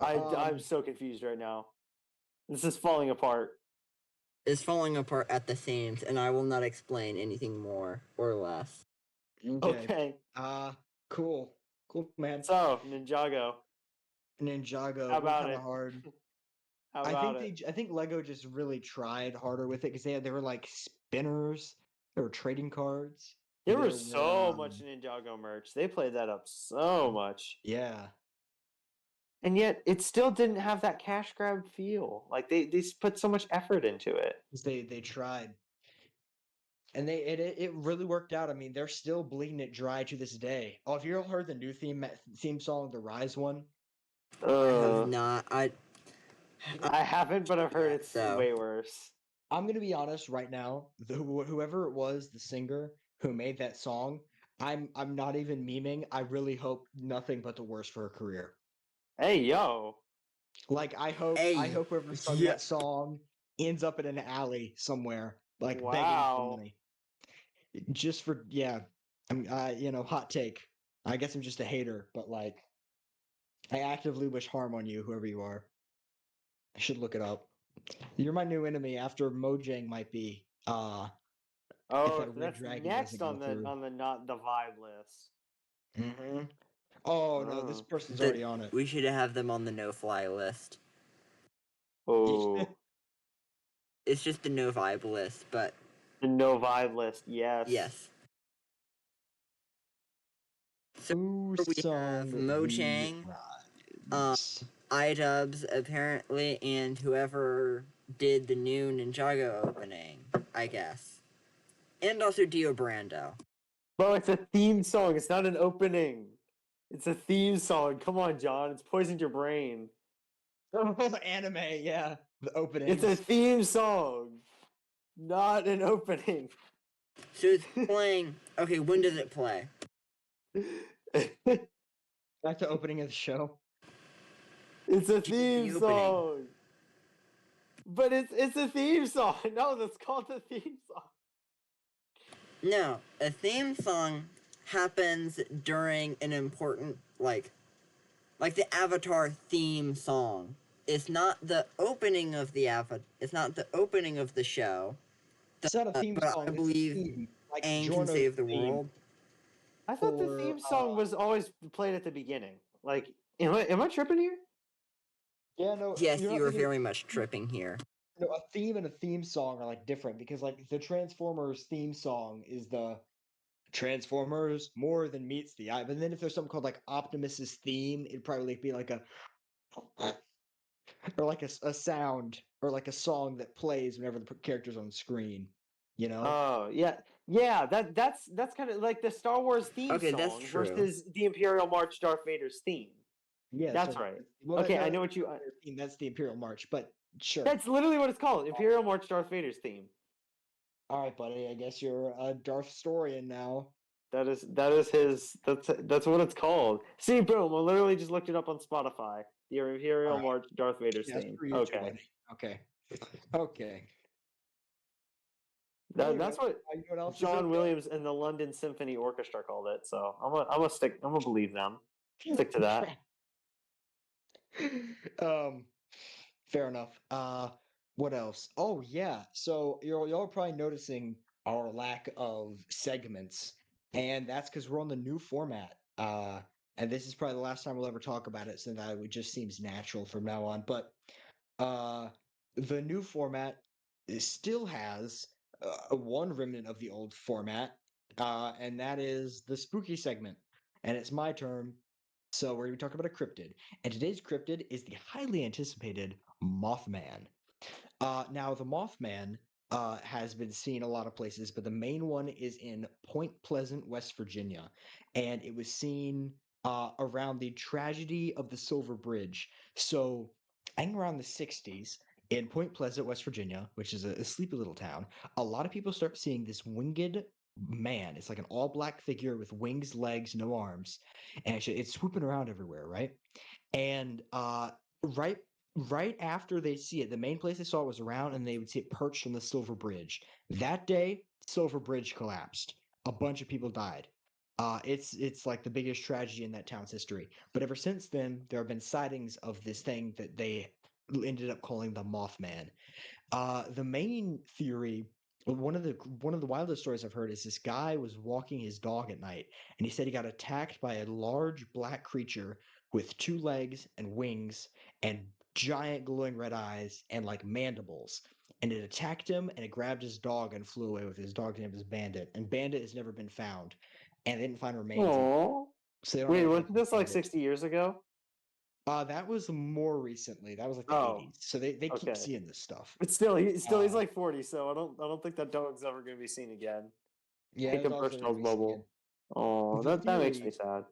[SPEAKER 2] I'm so confused right now. This is falling apart.
[SPEAKER 3] Is falling apart at the seams, and I will not explain anything more or less.
[SPEAKER 2] Okay.
[SPEAKER 1] Cool. Cool, man.
[SPEAKER 2] So, Ninjago.
[SPEAKER 1] Ninjago.
[SPEAKER 2] How about
[SPEAKER 1] Kind
[SPEAKER 2] it?
[SPEAKER 1] of hard.
[SPEAKER 2] How
[SPEAKER 1] I
[SPEAKER 2] about
[SPEAKER 1] think
[SPEAKER 2] it?
[SPEAKER 1] I think Lego just really tried harder with it because they were like spinners. They were trading cards.
[SPEAKER 2] There
[SPEAKER 1] There
[SPEAKER 2] was
[SPEAKER 1] were
[SPEAKER 2] so much Ninjago merch. They played that up so much.
[SPEAKER 1] yeah.
[SPEAKER 2] And yet it still didn't have that cash grab feel. Like they put so much effort into it.
[SPEAKER 1] 'Cause they tried. And it really worked out. I mean, they're still bleeding it dry to this day. Oh, have you ever heard the new theme song, the Rise one?
[SPEAKER 3] I have
[SPEAKER 2] Uh,
[SPEAKER 3] not.
[SPEAKER 2] I haven't, but I've heard
[SPEAKER 3] Yeah,
[SPEAKER 2] it's
[SPEAKER 3] so-
[SPEAKER 2] way worse.
[SPEAKER 1] I'm gonna be honest right now. Whoever it was, the singer who made that song, I'm not even memeing. I really hope nothing but the worst for her career.
[SPEAKER 2] Hey yo.
[SPEAKER 1] Like I
[SPEAKER 3] Hey,
[SPEAKER 1] hope whoever sung
[SPEAKER 3] yeah.
[SPEAKER 1] that song ends up in an alley somewhere, like begging for
[SPEAKER 2] Wow.
[SPEAKER 1] money. Just for yeah. I'm hot take. I guess I'm just a hater, but like I actively wish harm on you, whoever you are. I should look it up. You're my new enemy after Mojang might be. If
[SPEAKER 2] Oh,
[SPEAKER 1] that
[SPEAKER 2] so
[SPEAKER 1] Red
[SPEAKER 2] that's
[SPEAKER 1] Dragon
[SPEAKER 2] next
[SPEAKER 1] doesn't go
[SPEAKER 2] on
[SPEAKER 1] through.
[SPEAKER 2] the not the vibe list.
[SPEAKER 1] Mm-hmm. Oh no, this
[SPEAKER 2] Oh.
[SPEAKER 1] person's already on it.
[SPEAKER 3] We should have them on the no-fly list.
[SPEAKER 2] Oh.
[SPEAKER 3] It's just the no vibe list, but
[SPEAKER 2] The no vibe list, yes.
[SPEAKER 3] yes. So
[SPEAKER 1] Who
[SPEAKER 3] we
[SPEAKER 1] sung
[SPEAKER 3] have
[SPEAKER 1] the
[SPEAKER 3] Mojang,
[SPEAKER 1] Rise?
[SPEAKER 3] iDubbbz apparently, and whoever did the new Ninjago opening, I guess. And also Dio Brando.
[SPEAKER 2] Bro, it's a theme song. It's not an opening. It's a theme song. Come on, John. It's poisoned your brain.
[SPEAKER 1] Oh, the anime, yeah. The opening.
[SPEAKER 2] It's a theme song, not an opening.
[SPEAKER 3] So it's playing. Okay, when does it play?
[SPEAKER 1] That's the opening of the show.
[SPEAKER 2] It's a
[SPEAKER 3] The
[SPEAKER 2] theme
[SPEAKER 3] opening.
[SPEAKER 2] song. But it's a theme song. No, that's called the theme song.
[SPEAKER 3] No, a theme song happens during an important like the Avatar theme song. It's not the opening of the It's not the opening of the show.
[SPEAKER 1] It's not a theme
[SPEAKER 3] But
[SPEAKER 1] song.
[SPEAKER 3] I believe
[SPEAKER 1] it's a theme, like
[SPEAKER 3] Aang can
[SPEAKER 1] Giorno's
[SPEAKER 3] save the
[SPEAKER 1] theme.
[SPEAKER 3] world.
[SPEAKER 2] I thought the
[SPEAKER 1] Or,
[SPEAKER 2] theme song was always played at the beginning. Like, am I tripping here?
[SPEAKER 1] Yeah, no.
[SPEAKER 3] Yes,
[SPEAKER 1] you're not
[SPEAKER 3] you are
[SPEAKER 1] thinking-
[SPEAKER 3] very much tripping here.
[SPEAKER 1] No, a theme and a theme song are like different because like the Transformers theme song is the Transformers more than meets the eye. But then if there's something called like Optimus's theme, it'd probably be like a or like a sound or like a song that plays whenever the character's on screen. You know?
[SPEAKER 2] Oh yeah. That's kind of like the Star Wars theme
[SPEAKER 3] Okay,
[SPEAKER 2] song
[SPEAKER 3] that's true.
[SPEAKER 2] versus the Imperial March, Darth Vader's theme.
[SPEAKER 1] Yeah,
[SPEAKER 2] That's
[SPEAKER 1] so-
[SPEAKER 2] right.
[SPEAKER 1] Well,
[SPEAKER 2] Okay,
[SPEAKER 1] no,
[SPEAKER 2] I know what you.
[SPEAKER 1] their theme, that's the Imperial March, but sure.
[SPEAKER 2] That's literally what it's called. Imperial March, Darth Vader's theme.
[SPEAKER 1] All right, buddy. I guess you're a Darth historian now.
[SPEAKER 2] That is his. That's what it's called. See, boom! I literally just looked it up on Spotify. The Imperial
[SPEAKER 1] Alright.
[SPEAKER 2] March, Darth Vader's
[SPEAKER 1] Yeah,
[SPEAKER 2] theme.
[SPEAKER 1] screw you too,
[SPEAKER 2] Okay,
[SPEAKER 1] buddy. Okay. Okay.
[SPEAKER 2] that's what
[SPEAKER 1] You know what else is
[SPEAKER 2] John
[SPEAKER 1] okay?
[SPEAKER 2] Williams and the London Symphony Orchestra called it. So I'm gonna believe them. Stick to that.
[SPEAKER 1] um, fair enough. What else? Oh yeah. So y'all are probably noticing our lack of segments, and that's because we're on the new format. And this is probably the last time we'll ever talk about it, since that it just seems natural from now on. But uh, the new format still has one remnant of the old format, and that is the spooky segment. And it's my turn. So we're going to be talking about a cryptid. And today's cryptid is the highly anticipated Mothman. Now, the Mothman has been seen a lot of places, but the main one is in Point Pleasant, West Virginia. And it was seen around the tragedy of the Silver Bridge. So, I think around the 60s, in Point Pleasant, West Virginia, which is a sleepy little town, a lot of people start seeing this winged man. It's like an all black figure with wings, legs, no arms. And it's swooping around everywhere, right? And right right after they see it, the main place they saw it was around, and they would see it perched on the Silver Bridge. That day, Silver Bridge collapsed. A bunch of people died. It's like the biggest tragedy in that town's history. But ever since then, there have been sightings of this thing that they ended up calling the Mothman. The main theory, one of the wildest stories I've heard is this guy was walking his dog at night, and he said he got attacked by a large black creature with two legs and wings and giant glowing red eyes and like mandibles. And it attacked him, and it grabbed his dog and flew away with his dog's name is Bandit. And Bandit has never been found, and they didn't find remains either.
[SPEAKER 2] Oh,
[SPEAKER 1] So they don't
[SPEAKER 2] wait,
[SPEAKER 1] know what
[SPEAKER 2] wasn't
[SPEAKER 1] happened to
[SPEAKER 2] this like
[SPEAKER 1] Bandit.
[SPEAKER 2] 60 years ago?
[SPEAKER 1] That was more recently. That was like the
[SPEAKER 2] Oh,
[SPEAKER 1] 80s. So they keep
[SPEAKER 2] okay.
[SPEAKER 1] seeing this stuff.
[SPEAKER 2] But still, he's
[SPEAKER 1] Uh,
[SPEAKER 2] like 40, so I don't think that dog's ever gonna be seen again.
[SPEAKER 1] yeah,
[SPEAKER 2] Take
[SPEAKER 1] the
[SPEAKER 2] him
[SPEAKER 1] dog's
[SPEAKER 2] burst
[SPEAKER 1] never gonna
[SPEAKER 2] his
[SPEAKER 1] be seen again.
[SPEAKER 2] bubble. Oh,
[SPEAKER 1] The
[SPEAKER 2] that makes me
[SPEAKER 1] theory,
[SPEAKER 2] sad.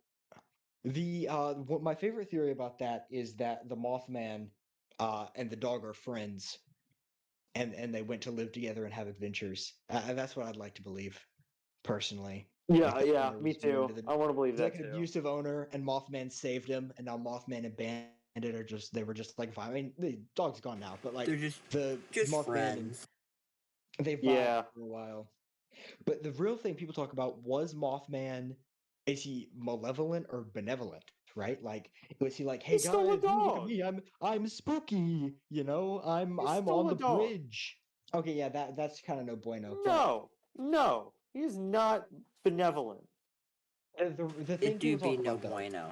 [SPEAKER 1] what my favorite theory about that is that the Mothman and the dog are friends, and they went to live together and have adventures. That's what I'd like to believe, personally. Like
[SPEAKER 2] Yeah,
[SPEAKER 1] the
[SPEAKER 2] yeah,
[SPEAKER 1] owner
[SPEAKER 2] me
[SPEAKER 1] was mean
[SPEAKER 2] too.
[SPEAKER 1] to the,
[SPEAKER 2] I want to believe
[SPEAKER 1] he's like
[SPEAKER 2] that
[SPEAKER 1] an
[SPEAKER 2] too.
[SPEAKER 1] abusive owner, and Mothman saved him, and now Mothman and Bandit are just they were just like vibe. I mean, the dog's gone now, but like
[SPEAKER 3] They're
[SPEAKER 1] the
[SPEAKER 3] just
[SPEAKER 1] Mothman and
[SPEAKER 3] friends.
[SPEAKER 1] they vibed
[SPEAKER 2] Yeah.
[SPEAKER 1] for a while. But the real thing people talk about was Mothman. Is he malevolent or benevolent? Right? Like, was he like,
[SPEAKER 2] He
[SPEAKER 1] "Hey
[SPEAKER 2] stole a
[SPEAKER 1] guys, ooh, look at
[SPEAKER 2] dog.
[SPEAKER 1] me, I'm spooky, you know,
[SPEAKER 2] He
[SPEAKER 1] I'm on
[SPEAKER 2] stole a
[SPEAKER 1] the
[SPEAKER 2] dog.
[SPEAKER 1] bridge." Okay, yeah, that's kind of no bueno. But
[SPEAKER 2] No, no, he's not benevolent.
[SPEAKER 1] the thing
[SPEAKER 3] It do
[SPEAKER 1] people
[SPEAKER 3] be
[SPEAKER 1] talk
[SPEAKER 3] no
[SPEAKER 1] about though
[SPEAKER 3] bueno.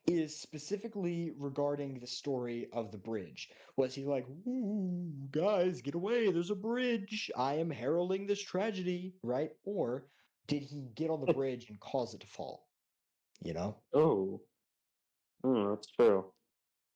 [SPEAKER 1] is specifically regarding the story of the bridge. Was he like, "Ooh, guys, get away! There's a bridge. I am heralding this tragedy," right? Or did he get on the bridge and cause it to fall? You know?
[SPEAKER 2] Oh, that's true.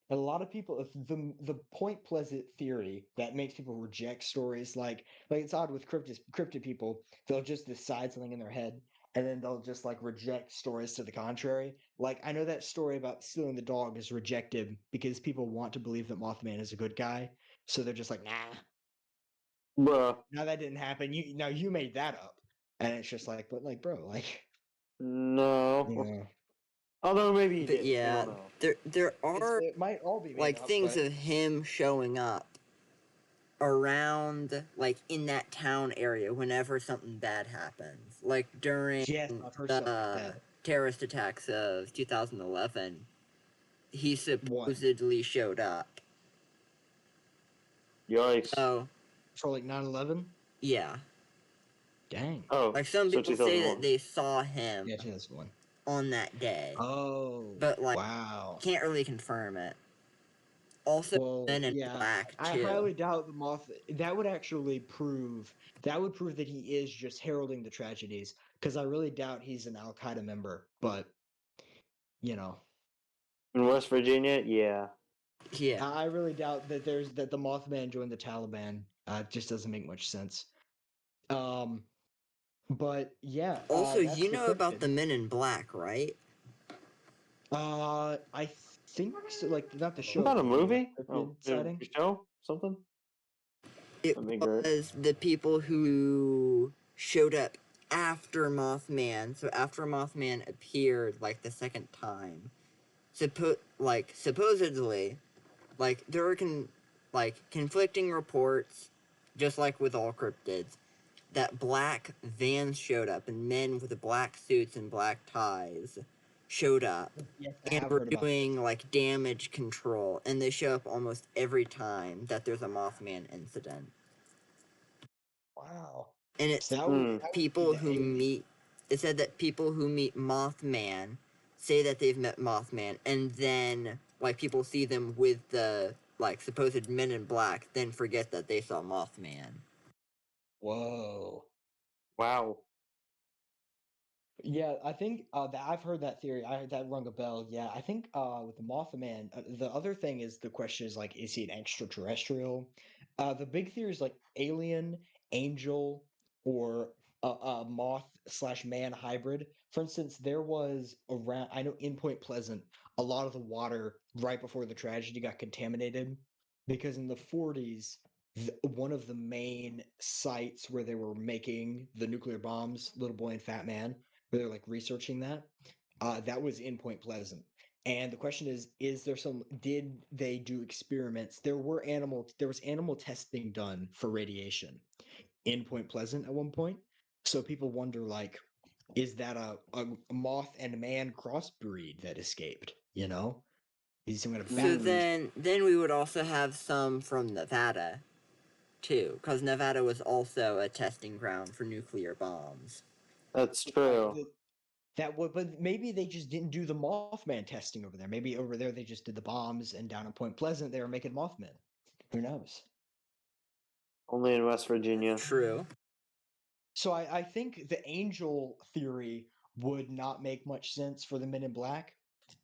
[SPEAKER 1] And a lot of people, if the Point Pleasant theory that makes people reject stories like it's odd with cryptid people, they'll just decide something in their head, and then they'll just like reject stories to the contrary. Like I know that story about stealing the dog is rejected because people want to believe that Mothman is a good guy, so they're just like, nah,
[SPEAKER 2] Bruh.
[SPEAKER 1] now that didn't happen. You made that up, and it's just like, but like, bro, like, you
[SPEAKER 2] No.
[SPEAKER 1] know,
[SPEAKER 2] Although maybe he
[SPEAKER 3] But
[SPEAKER 2] did. We
[SPEAKER 3] yeah,
[SPEAKER 2] don't know.
[SPEAKER 3] there are
[SPEAKER 1] it might all be made
[SPEAKER 3] like
[SPEAKER 1] up,
[SPEAKER 3] things
[SPEAKER 1] but
[SPEAKER 3] of him showing up around like in that town area whenever something bad happens. Like during
[SPEAKER 1] yes, I've heard stuff like
[SPEAKER 3] the
[SPEAKER 1] that.
[SPEAKER 3] terrorist attacks of 2011, he
[SPEAKER 1] One
[SPEAKER 3] supposedly showed up.
[SPEAKER 2] Yikes.
[SPEAKER 3] So,
[SPEAKER 1] for like 9/11.
[SPEAKER 3] yeah.
[SPEAKER 1] Dang.
[SPEAKER 2] Oh,
[SPEAKER 3] Like some
[SPEAKER 2] so
[SPEAKER 3] people say that
[SPEAKER 2] 2001.
[SPEAKER 3] they saw him
[SPEAKER 1] Yeah, 2001.
[SPEAKER 3] on that day,
[SPEAKER 1] Oh,
[SPEAKER 3] but like
[SPEAKER 1] wow.
[SPEAKER 3] can't really confirm it. Also,
[SPEAKER 1] Well,
[SPEAKER 3] Men in
[SPEAKER 1] yeah,
[SPEAKER 3] Black
[SPEAKER 1] I
[SPEAKER 3] too.
[SPEAKER 1] highly doubt the moth. That would prove that he is just heralding the tragedies, because I really doubt he's an Al Qaeda member. But you know,
[SPEAKER 2] In West Virginia, yeah.
[SPEAKER 3] Yeah.
[SPEAKER 1] I really doubt that the Mothman joined the Taliban. It just doesn't make much sense. Um, but yeah,
[SPEAKER 3] Also,
[SPEAKER 1] that's
[SPEAKER 3] you
[SPEAKER 1] the
[SPEAKER 3] know about
[SPEAKER 1] cryptid.
[SPEAKER 3] the Men in Black, right?
[SPEAKER 1] I think so, like not the
[SPEAKER 2] Isn't
[SPEAKER 1] show,
[SPEAKER 2] that a
[SPEAKER 1] but the
[SPEAKER 2] movie?
[SPEAKER 1] cryptid
[SPEAKER 2] Oh, a
[SPEAKER 1] sighting.
[SPEAKER 2] show? Something?
[SPEAKER 3] It
[SPEAKER 2] That'd be great.
[SPEAKER 3] was the people who showed up after Mothman. So after Mothman appeared like the second time, supposedly, like there were conflicting reports, just like with all cryptids, that black vans showed up and men with black suits and black ties showed up
[SPEAKER 1] Yes, I
[SPEAKER 3] and
[SPEAKER 1] have
[SPEAKER 3] were
[SPEAKER 1] heard about this.
[SPEAKER 3] doing like damage control, and they show up almost every time that there's a Mothman incident.
[SPEAKER 1] Wow.
[SPEAKER 3] And
[SPEAKER 1] So
[SPEAKER 3] it's
[SPEAKER 1] that would be
[SPEAKER 3] people
[SPEAKER 1] the
[SPEAKER 3] who
[SPEAKER 1] alien.
[SPEAKER 3] meet. It said that people who meet Mothman say that they've met Mothman, and then like people see them with the like supposed Men in Black, then forget that they saw Mothman.
[SPEAKER 1] Whoa.
[SPEAKER 2] Wow.
[SPEAKER 1] Yeah, I think that I've heard that theory. I heard that rung a bell. Yeah, I think with the Mothman, the other thing is the question is like, is he an extraterrestrial? The big theory is like alien, angel, or a moth slash man hybrid. For instance, there was around I know in Point Pleasant, a lot of the water right before the tragedy got contaminated because in the 40s, one of the main sites where they were making the nuclear bombs, Little Boy and Fat Man where they're like researching that. That was in Point Pleasant. And the question is there some, did they do experiments? There was animal testing done for radiation in Point Pleasant at one point. So people wonder like, is that a moth and man crossbreed that escaped? You know? Is some kind of
[SPEAKER 3] So
[SPEAKER 1] boundary?
[SPEAKER 3] then we would also have some from Nevada too, because Nevada was also a testing ground for nuclear bombs.
[SPEAKER 2] That's
[SPEAKER 1] Right.
[SPEAKER 2] true.
[SPEAKER 1] That would, but maybe they just didn't do the Mothman testing over there. Maybe over there they just did the bombs, and down in Point Pleasant they were making Mothman. Who knows?
[SPEAKER 2] Only in West Virginia.
[SPEAKER 3] True.
[SPEAKER 1] So I think the angel theory would not make much sense for the Men in Black,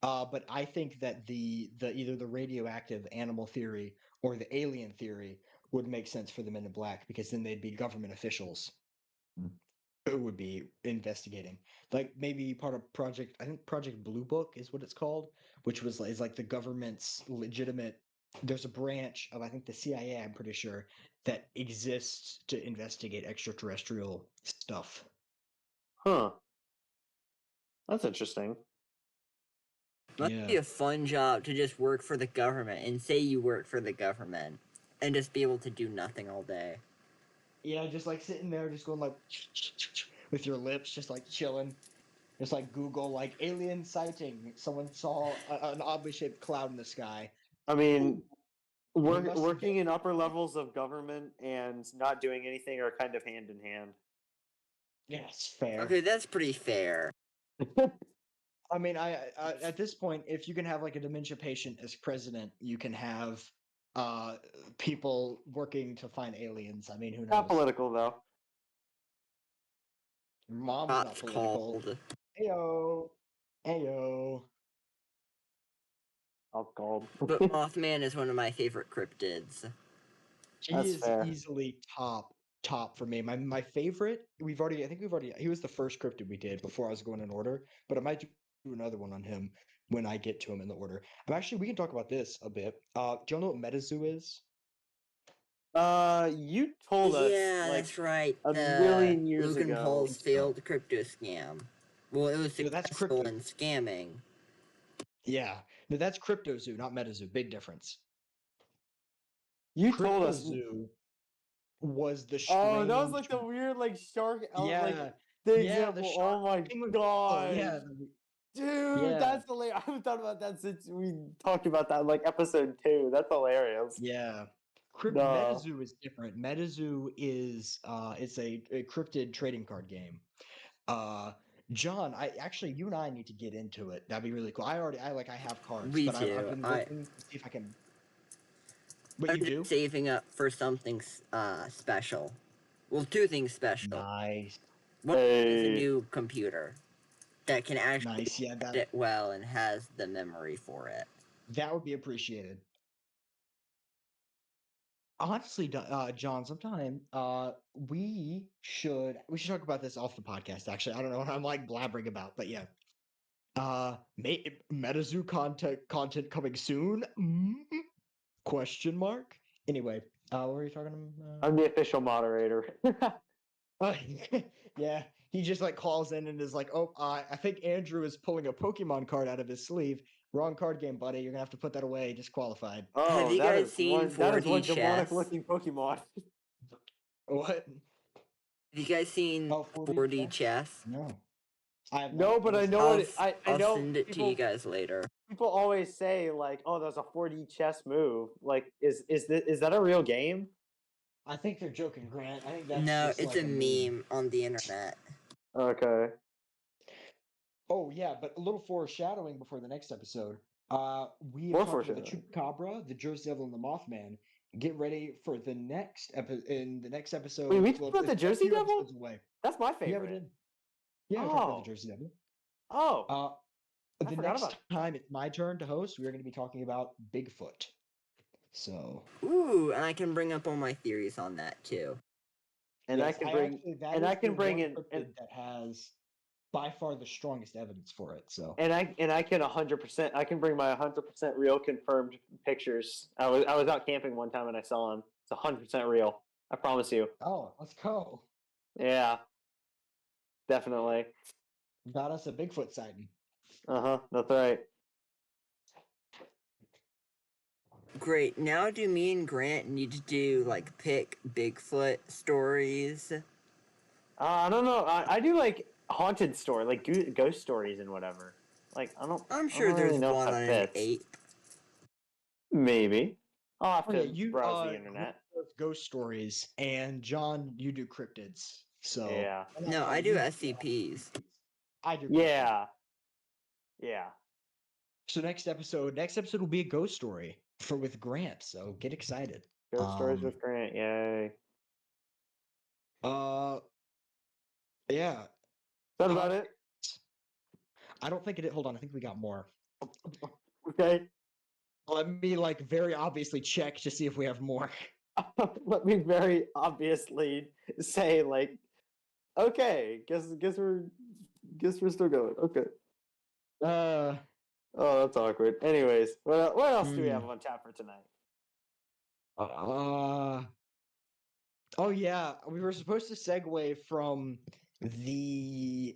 [SPEAKER 1] but I think that the either the radioactive animal theory or the alien theory would make sense for the Men in Black because then they'd be government officials who would be investigating. Like maybe part of Project, I think Project Blue Book is what it's called, which was is like the government's legitimate. There's a branch of I think the CIA, I'm pretty sure, that exists to investigate extraterrestrial stuff.
[SPEAKER 2] Huh. That's interesting.
[SPEAKER 3] Must
[SPEAKER 1] Yeah.
[SPEAKER 3] be a fun job to just work for the government and say you work for the government and just be able to do nothing all day.
[SPEAKER 1] Yeah, just like sitting there, just going like with your lips, just like chilling. Just like Google, like alien sighting. Someone saw an oddly shaped cloud in the sky.
[SPEAKER 2] I mean,
[SPEAKER 1] Ooh, we must have
[SPEAKER 2] working in upper
[SPEAKER 1] been.
[SPEAKER 2] levels of government and not doing anything are kind of hand in hand.
[SPEAKER 1] Yes, fair.
[SPEAKER 3] Okay, that's pretty fair.
[SPEAKER 1] I mean, I at this point, if you can have like a dementia patient as president, you can have uh people working to find aliens. I mean, who
[SPEAKER 2] Not
[SPEAKER 1] knows?
[SPEAKER 2] political though.
[SPEAKER 1] Your mom's not
[SPEAKER 3] Shots
[SPEAKER 1] political.
[SPEAKER 3] called.
[SPEAKER 1] Heyo, heyo.
[SPEAKER 2] I'll called.
[SPEAKER 3] But Mothman is one of my favorite cryptids.
[SPEAKER 1] He
[SPEAKER 2] That's
[SPEAKER 1] is
[SPEAKER 2] fair.
[SPEAKER 1] easily top for me. My favorite. I think we've already. He was the first cryptid we did before I was going in order, but I might do another one on him when I get to him in the order. But actually, we can talk about this a bit. Do you know what MetaZoo is?
[SPEAKER 2] You told us
[SPEAKER 3] Yeah,
[SPEAKER 2] like
[SPEAKER 3] that's right.
[SPEAKER 2] a
[SPEAKER 3] The
[SPEAKER 2] million years
[SPEAKER 3] Logan
[SPEAKER 2] ago.
[SPEAKER 3] Paul's failed crypto scam. Well, it was
[SPEAKER 1] No, that's
[SPEAKER 3] successful
[SPEAKER 1] crypto.
[SPEAKER 3] in scamming.
[SPEAKER 1] Yeah, no, that's CryptoZoo, not MetaZoo. Big difference.
[SPEAKER 2] You told us.
[SPEAKER 1] CryptoZoo was the
[SPEAKER 2] Oh, that was
[SPEAKER 1] strange.
[SPEAKER 2] like the weird like shark like
[SPEAKER 1] Yeah,
[SPEAKER 2] the
[SPEAKER 1] yeah, the
[SPEAKER 2] example.
[SPEAKER 1] shark
[SPEAKER 2] Oh my
[SPEAKER 1] thing. Oh,
[SPEAKER 2] gosh.
[SPEAKER 1] yeah,
[SPEAKER 2] Dude,
[SPEAKER 1] yeah,
[SPEAKER 2] that's hilarious. I haven't thought about that since we talked about that in, like episode 2. That's hilarious.
[SPEAKER 1] yeah.
[SPEAKER 2] No.
[SPEAKER 1] MetaZoo is different. MetaZoo is it's a cryptid trading card game. Uh, John, I actually you and I need to get into it. That'd be really cool. I have cards,
[SPEAKER 3] We
[SPEAKER 1] but I've
[SPEAKER 3] too.
[SPEAKER 1] been looking to see if I can. What
[SPEAKER 3] I'm
[SPEAKER 1] you
[SPEAKER 3] just
[SPEAKER 1] do?
[SPEAKER 3] saving up for something special. Well, two things special.
[SPEAKER 1] Nice,
[SPEAKER 3] One is a
[SPEAKER 2] Hey.
[SPEAKER 3] new computer that can actually
[SPEAKER 1] nice. Yeah, that
[SPEAKER 3] edit well and has the memory for it.
[SPEAKER 1] that would be appreciated. Honestly, John, sometime we should talk about this off the podcast. Actually, I don't know what I'm like blabbering about, but yeah. MetaZoo content coming soon? Question mark. Anyway, what were you talking
[SPEAKER 2] I'm the official moderator.
[SPEAKER 1] uh, yeah, he just like calls in and is like, "Oh, I think Andrew is pulling a Pokemon card out of his sleeve. Wrong card game, buddy. You're gonna have to put that away. Disqualified."
[SPEAKER 3] Have
[SPEAKER 2] Oh,
[SPEAKER 3] you guys seen
[SPEAKER 2] that is
[SPEAKER 3] 4D
[SPEAKER 2] one demonic
[SPEAKER 3] chess?
[SPEAKER 2] looking Pokemon.
[SPEAKER 1] What?
[SPEAKER 3] Have you guys seen
[SPEAKER 1] Oh, 4D
[SPEAKER 3] 4D
[SPEAKER 1] chess?
[SPEAKER 3] chess?
[SPEAKER 1] No. I have
[SPEAKER 2] No,
[SPEAKER 1] not.
[SPEAKER 2] but
[SPEAKER 1] What
[SPEAKER 2] I
[SPEAKER 1] is it?
[SPEAKER 2] know what it, I
[SPEAKER 3] I'll
[SPEAKER 2] know
[SPEAKER 3] send it to you guys later.
[SPEAKER 2] people always say like, "Oh, that's a 4D chess move." Like, is that a real game?
[SPEAKER 1] I think they're joking, Grant. I think that's
[SPEAKER 3] No,
[SPEAKER 1] just
[SPEAKER 3] it's
[SPEAKER 1] like
[SPEAKER 3] a
[SPEAKER 1] a meme.
[SPEAKER 3] meme on the internet.
[SPEAKER 2] Okay.
[SPEAKER 1] Oh yeah, but a little foreshadowing before the next episode. We have
[SPEAKER 2] More
[SPEAKER 1] talked about the
[SPEAKER 2] foreshadowing.
[SPEAKER 1] Chupacabra, the Jersey Devil, and the Mothman. Get ready for the next in the next
[SPEAKER 2] Wait,
[SPEAKER 1] episode.
[SPEAKER 2] we
[SPEAKER 1] Well,
[SPEAKER 2] talked about the
[SPEAKER 1] it's a
[SPEAKER 2] Jersey
[SPEAKER 1] few
[SPEAKER 2] Devil?
[SPEAKER 1] episodes away.
[SPEAKER 2] That's my
[SPEAKER 1] Yeah, we
[SPEAKER 2] favorite.
[SPEAKER 1] did. Yeah, we talked about the
[SPEAKER 2] Oh,
[SPEAKER 1] Jersey Devil.
[SPEAKER 2] oh,
[SPEAKER 1] Uh,
[SPEAKER 2] I
[SPEAKER 1] the
[SPEAKER 2] forgot
[SPEAKER 1] next
[SPEAKER 2] about.
[SPEAKER 1] time it's my turn to host, we are going to be talking about Bigfoot. So
[SPEAKER 3] Ooh, and I can bring up all my theories on that too.
[SPEAKER 2] And
[SPEAKER 1] yes, I actually that
[SPEAKER 2] and
[SPEAKER 1] is
[SPEAKER 2] I
[SPEAKER 1] the
[SPEAKER 2] can bring
[SPEAKER 1] one
[SPEAKER 2] in,
[SPEAKER 1] cryptid that has by far the strongest evidence for it. So
[SPEAKER 2] and I can 100%. I can bring my 100% real confirmed pictures. I was out camping one time and I saw him. It's 100% real. I promise you.
[SPEAKER 1] oh, let's go.
[SPEAKER 2] Yeah, definitely.
[SPEAKER 1] Got us a Bigfoot sighting.
[SPEAKER 2] That's right.
[SPEAKER 3] Great. Now do me and Grant need to do like pick Bigfoot stories?
[SPEAKER 2] I don't know. I do like haunted story, like ghost stories and whatever. Like
[SPEAKER 3] I'm
[SPEAKER 2] I
[SPEAKER 3] sure
[SPEAKER 2] don't really
[SPEAKER 3] there's
[SPEAKER 2] know if
[SPEAKER 3] one on
[SPEAKER 2] that
[SPEAKER 3] an
[SPEAKER 2] fits.
[SPEAKER 3] ape.
[SPEAKER 2] Maybe I'll have
[SPEAKER 1] Okay,
[SPEAKER 2] to
[SPEAKER 1] you
[SPEAKER 2] browse the
[SPEAKER 1] Grant
[SPEAKER 2] internet.
[SPEAKER 1] does ghost stories, and John, you do cryptids. So
[SPEAKER 2] Yeah,
[SPEAKER 1] I'm not
[SPEAKER 3] No, I
[SPEAKER 1] sorry,
[SPEAKER 3] do
[SPEAKER 1] you
[SPEAKER 3] SCPs.
[SPEAKER 1] I do cryptids.
[SPEAKER 2] yeah, yeah.
[SPEAKER 1] So next episode will be a ghost story for with Grant. So get excited.
[SPEAKER 2] Ghost stories with Grant. Yay.
[SPEAKER 1] Uh, yeah.
[SPEAKER 2] Is that
[SPEAKER 1] How-
[SPEAKER 2] about it?
[SPEAKER 1] I don't think it. Hold on, I think we got more.
[SPEAKER 2] Okay.
[SPEAKER 1] Let me like very obviously check to see if we have more.
[SPEAKER 2] Let me very obviously say like, okay, guess we're still going. Okay.
[SPEAKER 1] Uh,
[SPEAKER 2] Oh, that's awkward. Anyways, what else do we
[SPEAKER 1] hmm.
[SPEAKER 2] have on tap for tonight?
[SPEAKER 1] uh, oh yeah, we were supposed to segue from the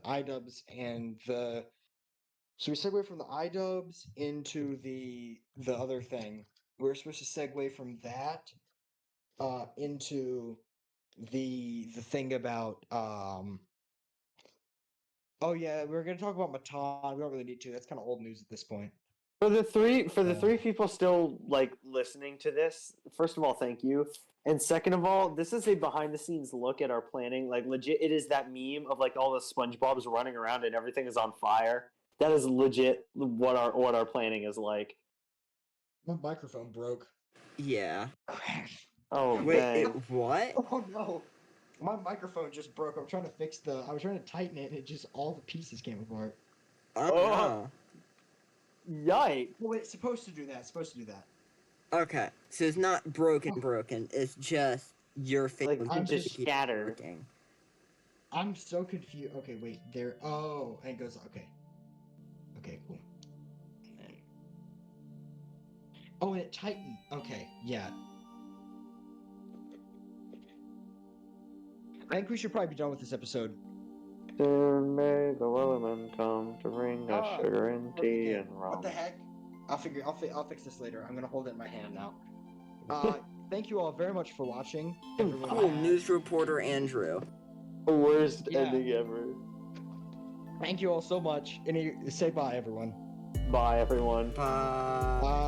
[SPEAKER 1] iDubbbz and the so we segue from the iDubbbz into the other thing. We were supposed to segue from that into the thing about oh yeah, we were gonna talk about Matan. We don't really need to. That's kind of old news at this point.
[SPEAKER 2] For the three people still like listening to this, first of all, thank you. And second of all, this is a behind the scenes look at our planning. Like legit, it is that meme of like all the SpongeBob's running around and everything is on fire. That is legit what our planning is like.
[SPEAKER 1] My microphone broke.
[SPEAKER 3] Yeah.
[SPEAKER 2] Oh
[SPEAKER 3] Wait,
[SPEAKER 2] dang.
[SPEAKER 3] what?
[SPEAKER 1] Oh no. My microphone just broke. I'm trying to fix I was trying to tighten it and it just all the pieces came apart.
[SPEAKER 3] Oh,
[SPEAKER 2] Oh. Yikes.
[SPEAKER 1] Well, it's supposed to do that. It's supposed to do that.
[SPEAKER 3] no. Okay, so it's not broken. It's just your face
[SPEAKER 2] Like
[SPEAKER 1] I'm
[SPEAKER 2] just
[SPEAKER 1] just
[SPEAKER 2] scattered.
[SPEAKER 3] working.
[SPEAKER 1] I'm so confused. Okay, wait. There. Oh, and it goes. Okay. Okay, cool. And then. Oh, and it tightened. Okay, yeah. I think we should probably be done with this episode.
[SPEAKER 2] Soon may the Wellerman come to bring us
[SPEAKER 1] Ah,
[SPEAKER 2] sugar and
[SPEAKER 1] broke
[SPEAKER 2] tea
[SPEAKER 1] again.
[SPEAKER 2] and
[SPEAKER 1] What
[SPEAKER 2] rum.
[SPEAKER 1] the heck? I'll fix this later. I'm gonna hold it in my hand now. Thank you all very much for watching. Everyone
[SPEAKER 3] Cool,
[SPEAKER 1] has-
[SPEAKER 3] news reporter Andrew.
[SPEAKER 2] Worst
[SPEAKER 1] Yeah.
[SPEAKER 2] ending ever.
[SPEAKER 1] Thank you all so much. Say bye, everyone.
[SPEAKER 2] Bye everyone.
[SPEAKER 3] Bye.
[SPEAKER 1] Bye.